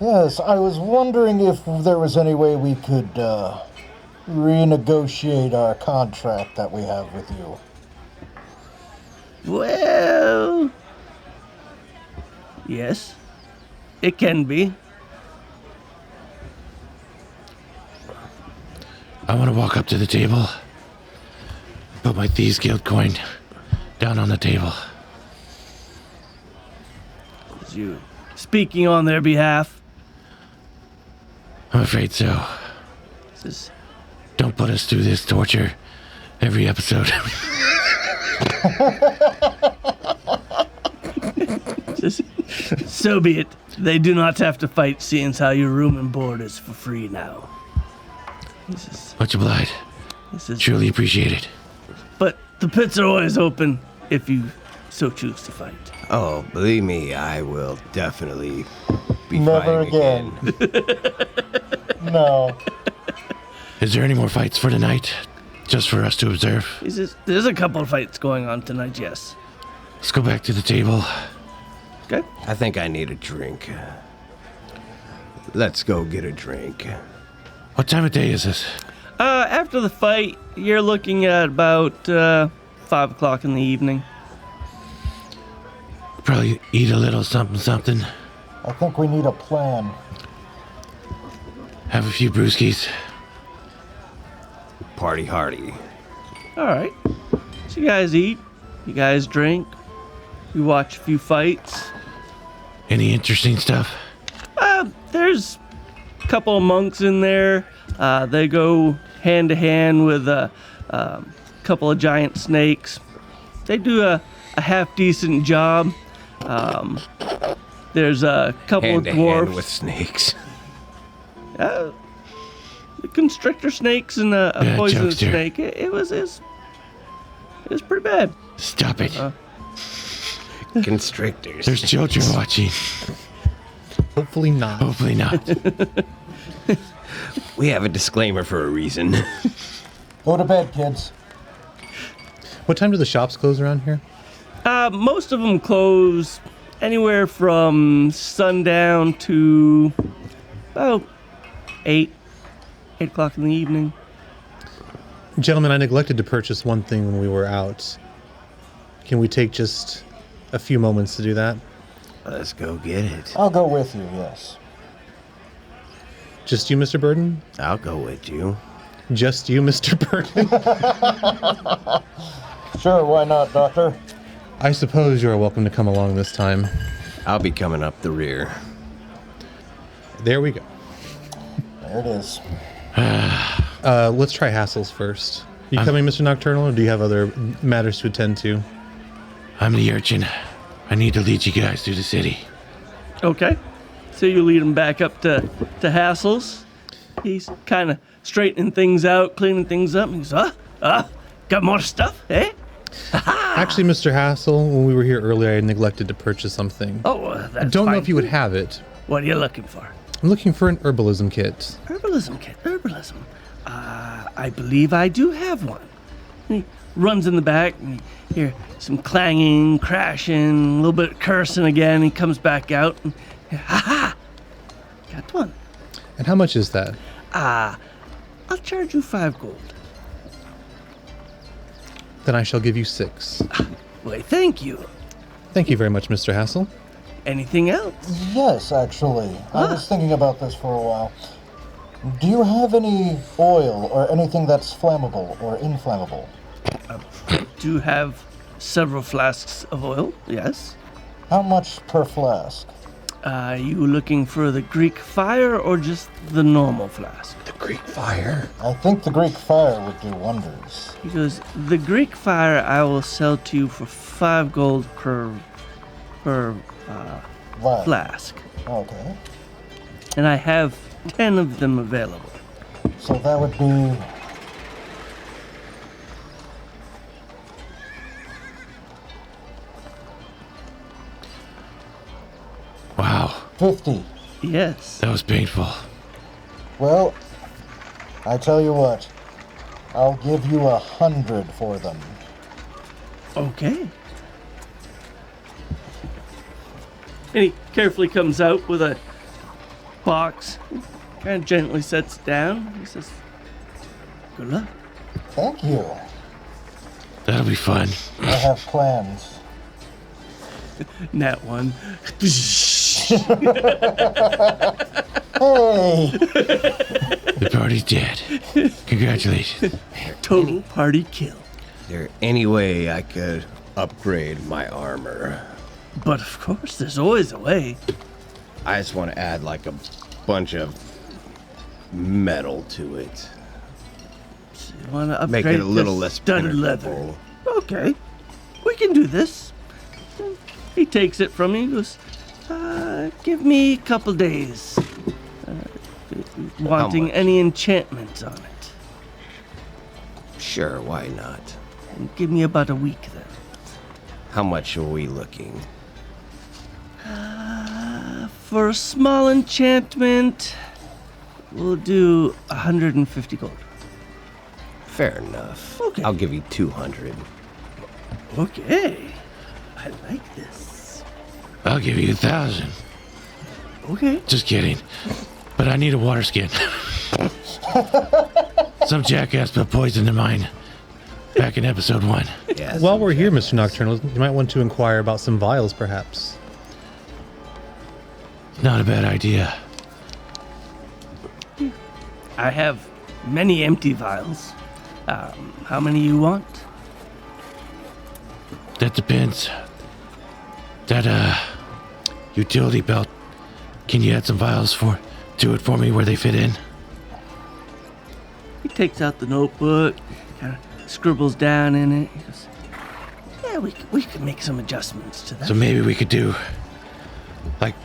Yes, I was wondering if there was any way we could renegotiate our contract that we have with you. Well, yes, it can be. I want to walk up to the table, put my Thieves Guild coin down on the table. Is you speaking on their behalf? I'm afraid so. Says, Don't put us through this torture every episode. says, so be it. They do not have to fight, seeing as how your room and board is for free now. He says, Much obliged. he says, Truly appreciate it. but the pits are always open if you so choose to fight. Oh, believe me, I will definitely be Never fighting again. No. Is there any more fights for tonight? Just for us to observe? He says, there's a couple of fights going on tonight, yes. Let's go back to the table. Okay. I think I need a drink. Let's go get a drink. What time of day is this? After the fight, you're looking at about 5 o'clock in the evening. Probably eat a little something. I think we need a plan. Have a few brewskis. Party hardy. All right. So you guys eat, you guys drink, you watch a few fights. Any interesting stuff? There's a couple of monks in there. They go hand to hand with a couple of giant snakes. They do a half decent job. There's a couple Hand of to dwarfs. hand with snakes. The constrictor snakes and a Yeah, poisonous jokester. snake. It was pretty bad. Stop it. Constrictors. There's children watching. Hopefully not. Hopefully not. We have a disclaimer for a reason. Go to bed, kids. What time do the shops close around here? Most of them close anywhere from sundown to about 8 o'clock in the evening. Gentlemen, I neglected to purchase one thing when we were out. Can we take just a few moments to do that? Let's go get it. I'll go with you, yes. Just you, Mr. Burden? I'll go with you. Just you, Mr. Burden? Sure, why not, Doctor? I suppose you are welcome to come along this time. I'll be coming up the rear. There we go. There it is. Let's try hassles first. You coming, Mr. Nocturnal, or do you have other matters to attend to? I'm the urchin. I need to lead you guys through the city. Okay. So you lead him back up to Hassels. He's kind of straightening things out, cleaning things up. He's, got more stuff, eh? Actually, Mr. Hassel, when we were here earlier, I neglected to purchase something. Oh, that's I don't know fine. if you would have it. What are you looking for? I'm looking for an herbalism kit. Herbalism kit, herbalism. I believe I do have one. And he runs in the back, and you hear some clanging, crashing, a little bit of cursing again. He comes back out, and got one. And how much is that? I'll charge you 5 gold. Then I shall give you 6. Why, thank you. Thank you very much, Mr. Hassel. Anything else? Yes, actually. I was thinking about this for a while. Do you have any oil or anything that's flammable or inflammable? Do have several flasks of oil, yes. How much per flask? Are you looking for the Greek fire or just the normal flask? The Greek fire. I think the Greek fire would do wonders. He goes, the Greek fire I will sell to you for 5 gold per Vial. flask. Okay. And I have 10 of them available. So that would be Wow, 50. Yes. that was painful. Well, I tell you what, I'll give you 100 for them. Okay. And he carefully comes out with a box, kind of gently sets it down. He says, good luck. Thank you. That'll be fun. I have plans. Nat 1. Hey! The party's dead. Congratulations. Total party kill. Is there any way I could upgrade my armor? But of course, there's always a way. I just want to add like a bunch of metal to it. You want to Make upgrade it a little to less studded leather. penetrable. Okay, we can do this. He takes it from me and goes, give me a couple days. Wanting much? any enchantments on it. Sure, why not? Give me about a week then. How much are we looking? For a small enchantment, we'll do 150 gold. Fair enough. Okay. I'll give you 200. Okay, I like this. I'll give you 1,000. Okay. Just kidding. But I need a water skin. Some jackass put poison in mine back in episode 1. Yeah, While we're here, Mr. Nocturnal, you might want to inquire about some vials, perhaps. Not a bad idea. I have many empty vials. How many you want? That depends. That, utility belt. Can you add some vials to it for me where they fit in? He takes out the notebook, kind of scribbles down in it. He goes, yeah, we can make some adjustments to that. So maybe we could do like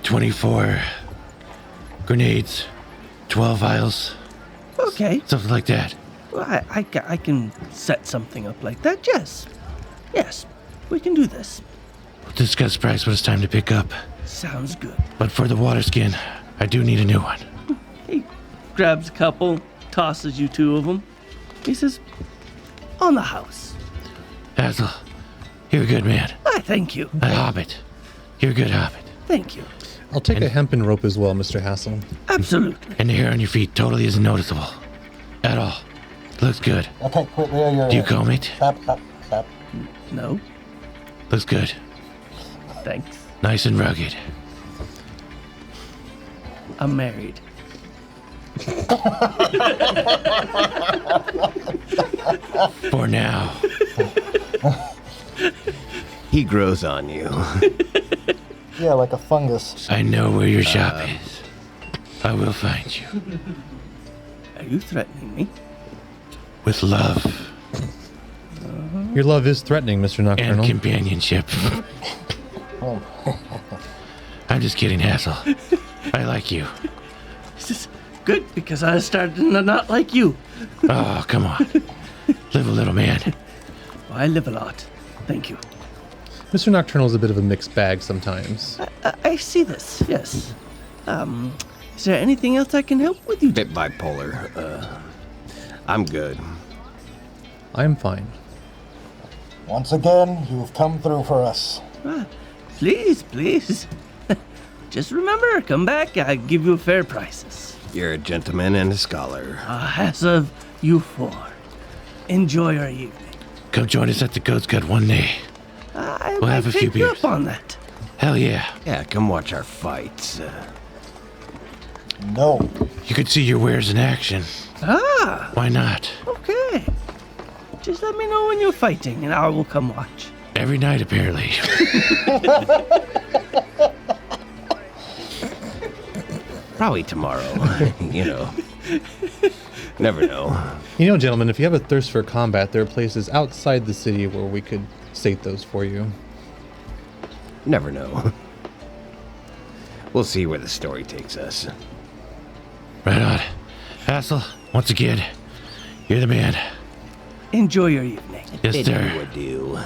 24 grenades, 12 vials, Okay, something like that. well, I can set something up like that, yes. Yes, we can do this. We'll discuss price when it's time to pick up. Sounds good. But for the water skin, I do need a new one. He grabs a couple, tosses you 2 of them. He says, on the house. Hazel, you're a good man. Thank you. A hobbit. You're a good hobbit. Thank you. I'll take a hempen rope as well, Mr. Hassel. Absolutely. And the hair on your feet totally isn't noticeable. At all. Looks good. Okay, quit there. You're Do you comb it? Bap, bap, bap. No, Looks good. thanks. Nice and rugged. I'm married. For now. He grows on you. Yeah, like a fungus. I know where your shop is. I will find you. Are you threatening me? With love Your love is threatening, Mr. and Nocturnal. companionship. I'm just kidding, Hassel. I like you. This is good because I started to not like you. Oh, come on. Live a little, man. I live a lot. Thank you. Mr. Nocturnal is a bit of a mixed bag sometimes. I see this, yes. Is there anything else I can help with you? Bit bipolar. I'm good. I'm fine. Once again, you've come through for us. Please, please. Just remember, come back. I give you fair prices. You're a gentleman and a scholar. As of you 4. Enjoy your evening. Come join us at the Goat's Gut one day. I We'll might have a few take you beers. up on that. Hell yeah. Yeah, come watch our fights. No. You could see your wares in action. Why not? Okay. Just let me know when you're fighting, and I will come watch. Every night, apparently. Probably tomorrow. You know. Never know. You know, gentlemen, if you have a thirst for combat, there are places outside the city where we could state those for you. Never know. We'll see where the story takes us. Right on. Hassel, once again, you're the man. Enjoy your evening. Yes, It sir. would do.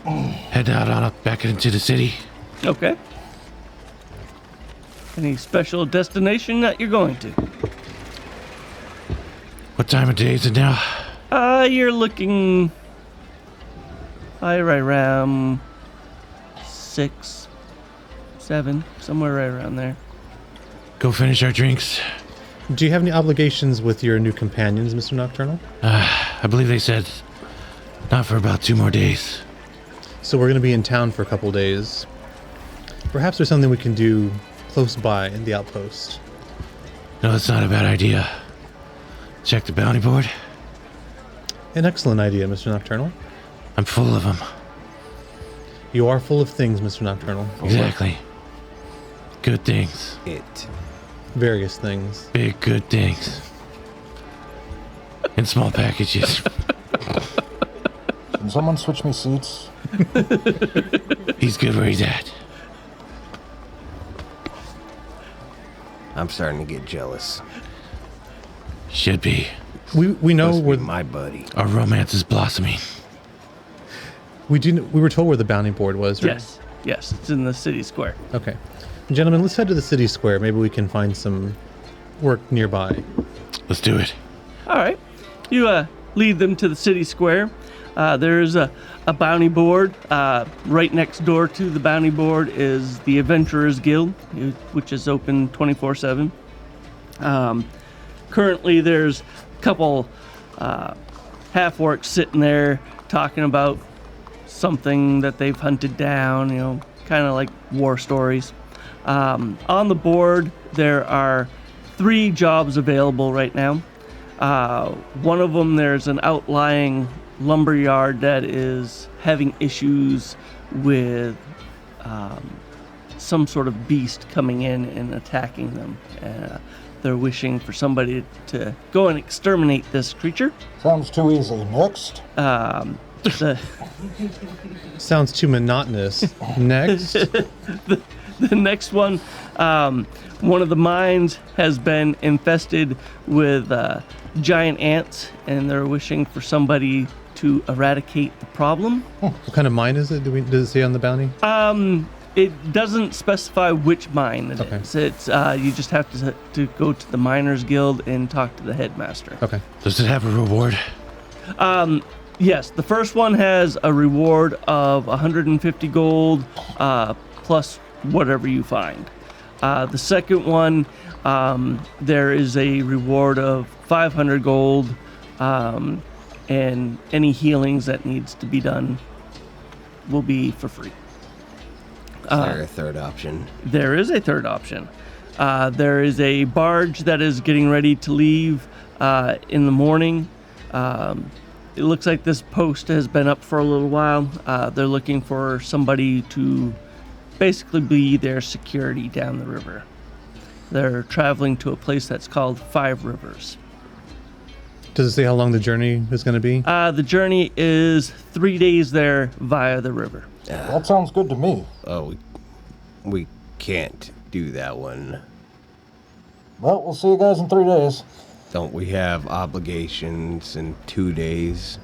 Head out on up back into the city. Okay. Any special destination that you're going to? What time of day is it now? You're looking right around 6, 7, somewhere right around there. Go finish our drinks. Do you have any obligations with your new companions, Mr. Nocturnal? I believe they said not for about 2 more days. So we're going to be in town for a couple days. Perhaps there's something we can do close by in the outpost. No, that's not a bad idea. Check the bounty board. An excellent idea, Mr. Nocturnal. I'm full of them. You are full of things, Mr. Nocturnal. Exactly. Good things. It. Various things. Big good things. In small packages. Can someone switch me seats? He's good where he's at. I'm starting to get jealous. Should be. We know Supposed to where be my buddy. Our romance is blossoming. we were told where the bounty board was, right? Yes, it's in the city square. Okay. Gentlemen, let's head to the city square. Maybe we can find some work nearby. Let's do it. All right. You lead them to the city square. There's a bounty board. Right next door to the bounty board is the Adventurers Guild, which is open 24/7. Currently, there's a couple half-orcs sitting there talking about something that they've hunted down, kind of like war stories. On the board, there are 3 jobs available right now. One of them, there's an outlying lumberyard that is having issues with some sort of beast coming in and attacking them. They're wishing for somebody to go and exterminate this creature. Sounds too easy. Next. The Sounds too monotonous. Next. The next one, one of the mines has been infested with giant ants, and they're wishing for somebody to eradicate the problem. What kind of mine is it? Does it say on the bounty? It doesn't specify which mine it Okay. is. It's you just have to go to the Miners Guild and talk to the headmaster. Okay. Does it have a reward? Yes, the first one has a reward of 150 gold plus whatever you find. The second one, there is a reward of 500 gold, and any healings that needs to be done will be for free. Is there a third option? There is a third option. There is a barge that is getting ready to leave in the morning. It looks like this post has been up for a little while. They're looking for somebody to basically be their security down the river. They're traveling to a place that's called 5 Rivers. Does it say how long the journey is going to be? The journey is 3 days there via the river. That sounds good to me. Oh, we can't do that one. Well, we'll see you guys in 3 days. Don't we have obligations in 2 days?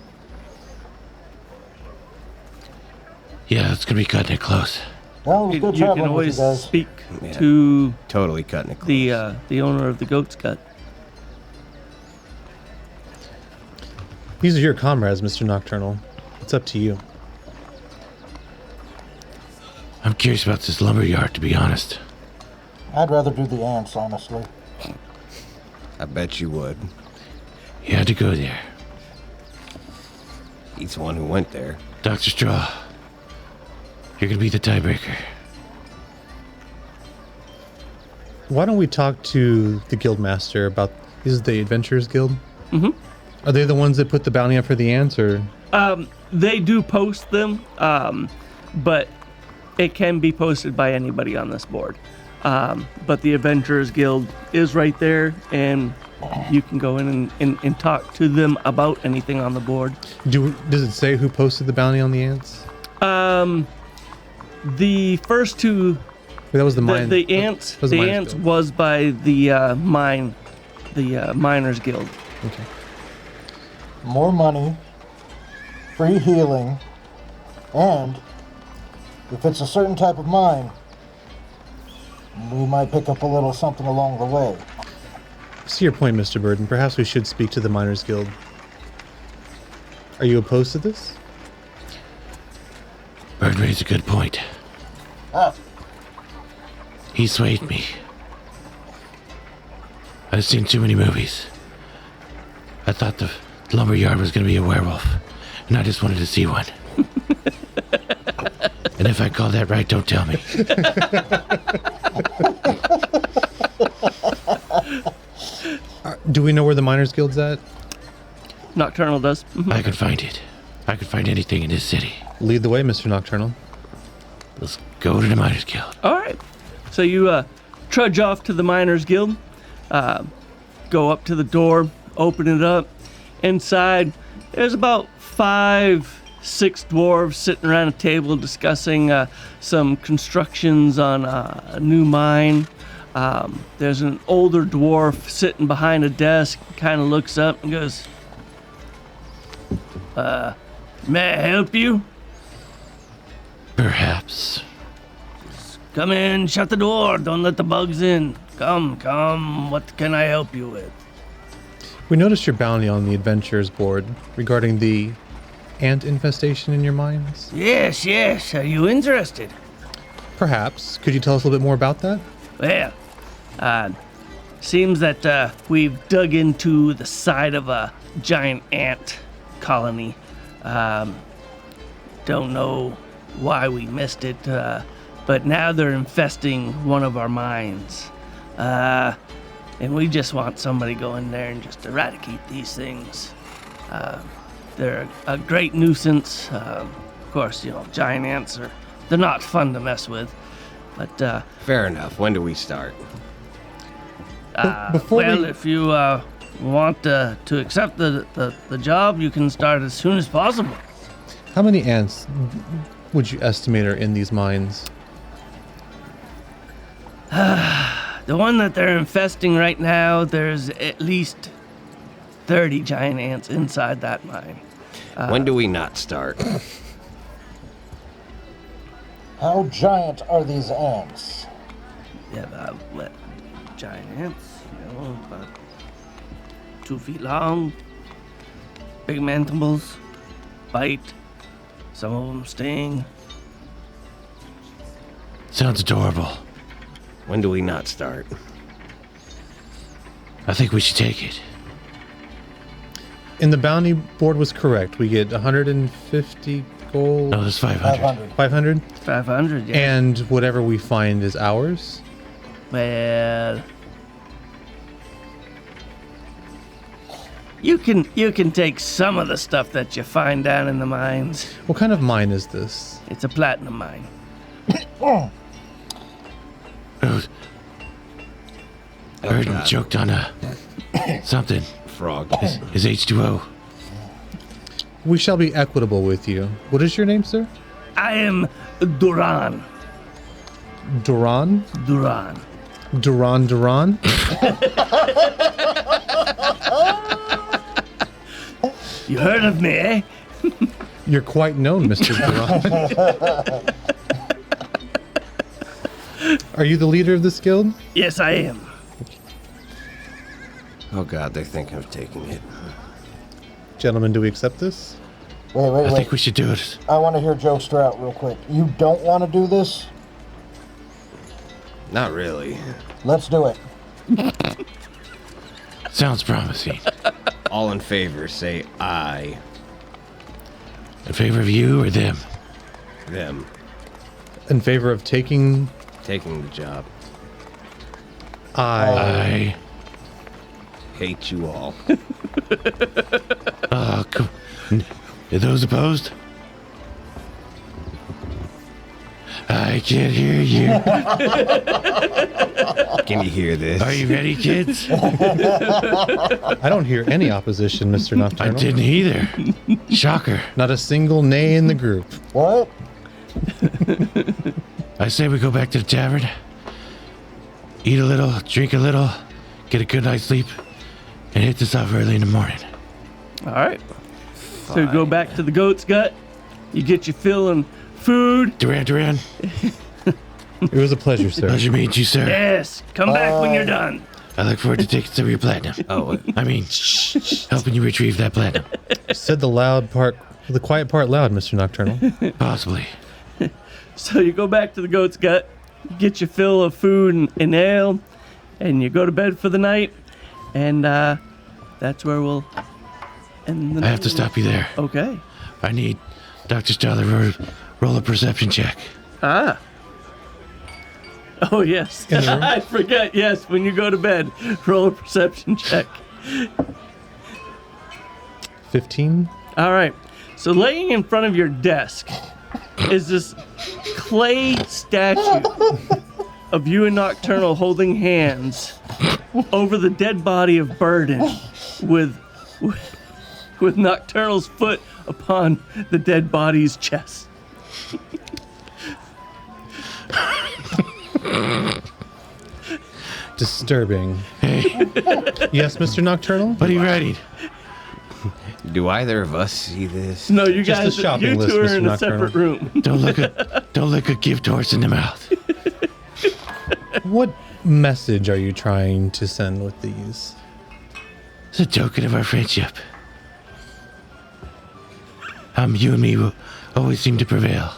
Yeah, it's gonna be cutting it close. Well, it was You good can traveling with you always guys. speak Yeah. to Totally cutting it close. the owner of the Goat's Gut. These are your comrades, Mr. Nocturnal. It's up to you. I'm curious about this lumberyard, to be honest. I'd rather do the ants, honestly. I bet you would. You had to go there. He's the one who went there. Dr. Straw, you're gonna be the tiebreaker. Why don't we talk to the guildmaster about... This is the Adventurers Guild? Mhm. Are they the ones that put the bounty up for the ants, or... They do post them, but it can be posted by anybody on this board. But the Adventurers Guild is right there, and you can go in and talk to them about anything on the board. Does it say who posted the bounty on the ants? The first two, That was the mine. the ants, that was the Miners ants Guild. was by the Miners Guild. Okay. More money, free healing, and if it's a certain type of mine, we might pick up a little something along the way. I see your point, Mr. Burden. Perhaps we should speak to the Miners Guild. Are you opposed to this? Bird raised a good point. Ah, He swayed me. I've seen too many movies. I thought the lumberyard was going to be a werewolf, and I just wanted to see one. And if I call that right, don't tell me. Do we know where the Miners Guild's at? Nocturnal does. Mhm. I could find it. I could find anything in this city. Lead the way, Mr. Nocturnal. Let's go to the Miners Guild. All right. So you trudge off to the Miners Guild, go up to the door, open it up. Inside, there's about 5-6 dwarves sitting around a table discussing some constructions on a new mine. There's an older dwarf sitting behind a desk, kind of looks up and goes, may I help you? Perhaps. Come in, shut the door, don't let the bugs in. Come, what can I help you with? We noticed your bounty on the Adventurers board regarding the ant infestation in your mines. Yes, are you interested? Perhaps. Could you tell us a little bit more about that? Well, seems that we've dug into the side of a giant ant colony. Don't know why we missed it, but now they're infesting one of our mines. And we just want somebody to go in there and just eradicate these things. They're a great nuisance. Of course, giant ants they're not fun to mess with. But Fair enough. When do we start? Before well, we- if you want to accept the job, you can start as soon as possible. How many ants would you estimate are in these mines? The one that they're infesting right now, there's at least 30 giant ants inside that mine. When do we not start? how giant are these ants? Yeah, giant ants, about 2 feet long, big mandibles, bite, some of them sting. Sounds adorable. When do we not start? I think we should take it. And the bounty board was correct. We get 150 gold, No, there's 500. 500. 500, 500, yeah. and whatever we find is ours. Well, you can take some of the stuff that you find down in the mines. What kind of mine is this? It's a platinum mine. Oh, Oh, Bird God. choked on something. Frog. His H2O. We shall be equitable with you. What is your name, sir? I am Duran. Duran? Duran. Duran? You heard of me, eh? You're quite known, Mr. Duran. Are you the leader of this guild? Yes, I am. Oh God, they're thinking of taking it. Gentlemen, do we accept this? Wait. I think we should do it. I want to hear Jokester out real quick. You don't want to do this? Not really. Let's do it. Sounds promising. All in favor, say aye. In favor of you or them? Them. In favor of taking Taking the job. I. Hate you all. Are those opposed? I can't hear you. Can you hear this? Are you ready, kids? I don't hear any opposition, Mr. I Nocturnal. didn't either. Shocker. Not a single nay in the group. What? I say we go back to the tavern, eat a little, drink a little, get a good night's sleep, and hit this off early in the morning. All right. So you go back to the goat's gut. You get your fill and food. Duran, It was a pleasure, sir. pleasure meeting you, sir. Yes, come back when you're done. I look forward to taking some of your platinum. I mean, helping you retrieve that platinum. Said the quiet part loud, Mr. Nocturnal. Possibly. So you go back to the goat's gut, you get your fill of food and ale, and you go to bed for the night. And that's where we'll end the night. I have to stop you there. Okay. I need Dr. Stoller to roll a perception check. Ah. Oh, yes. In the room? I forget. Yes, when you go to bed, roll a perception check. 15. All right. So laying in front of your desk is this clay statue of you and Nocturnal holding hands over the dead body of Burden with Nocturnal's foot upon the dead body's chest. Disturbing. Hey, Yes, Mr. Nocturnal? what are you writing? Do either of us see this? No, you Just a guys, shopping you list, two are Mr. in a Nocturnal. separate room. Don't look a gift horse in the mouth. What message are you trying to send with these? It's a token of our friendship. You and me will always seem to prevail,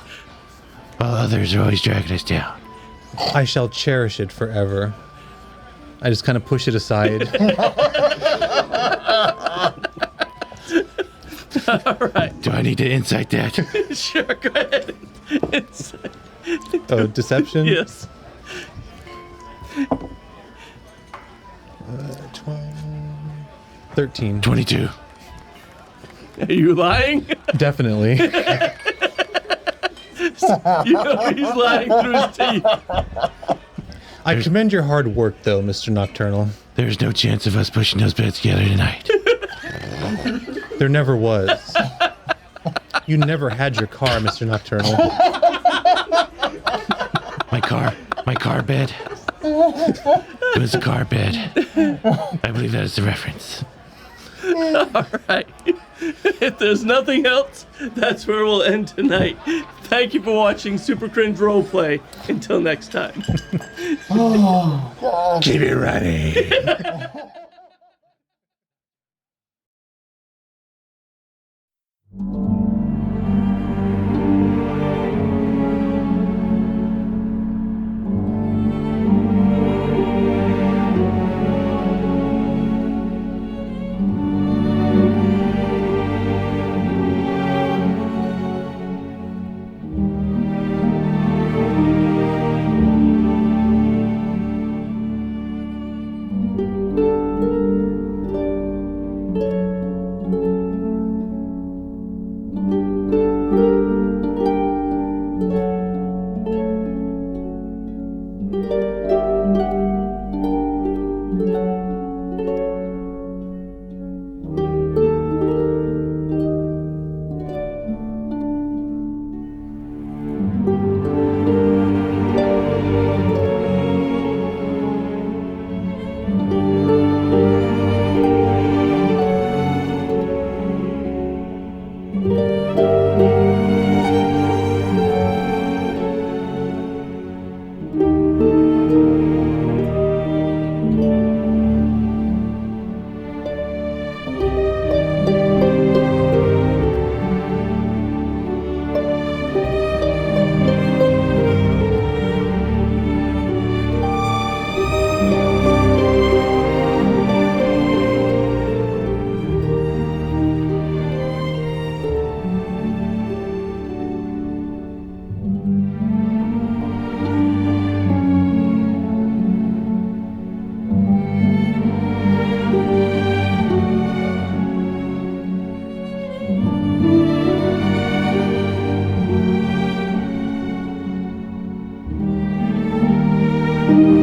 while others are always dragging us down. I shall cherish it forever. I just kind of push it aside. All right. Do I need to insight that? Sure, go ahead. It's, Oh, deception? yes. 13. 22. Are you lying? Definitely. You know he's lying through his teeth. I commend your hard work, though, Mr. Nocturnal. There's no chance of us pushing those beds together tonight. There never was. You never had your car, Mr. Nocturnal. My car bed. It was a car bed. I believe that is the reference. All right. If there's nothing else, that's where we'll end tonight. Thank you for watching Super Cringe Roleplay. Until next time. Keep it running. you.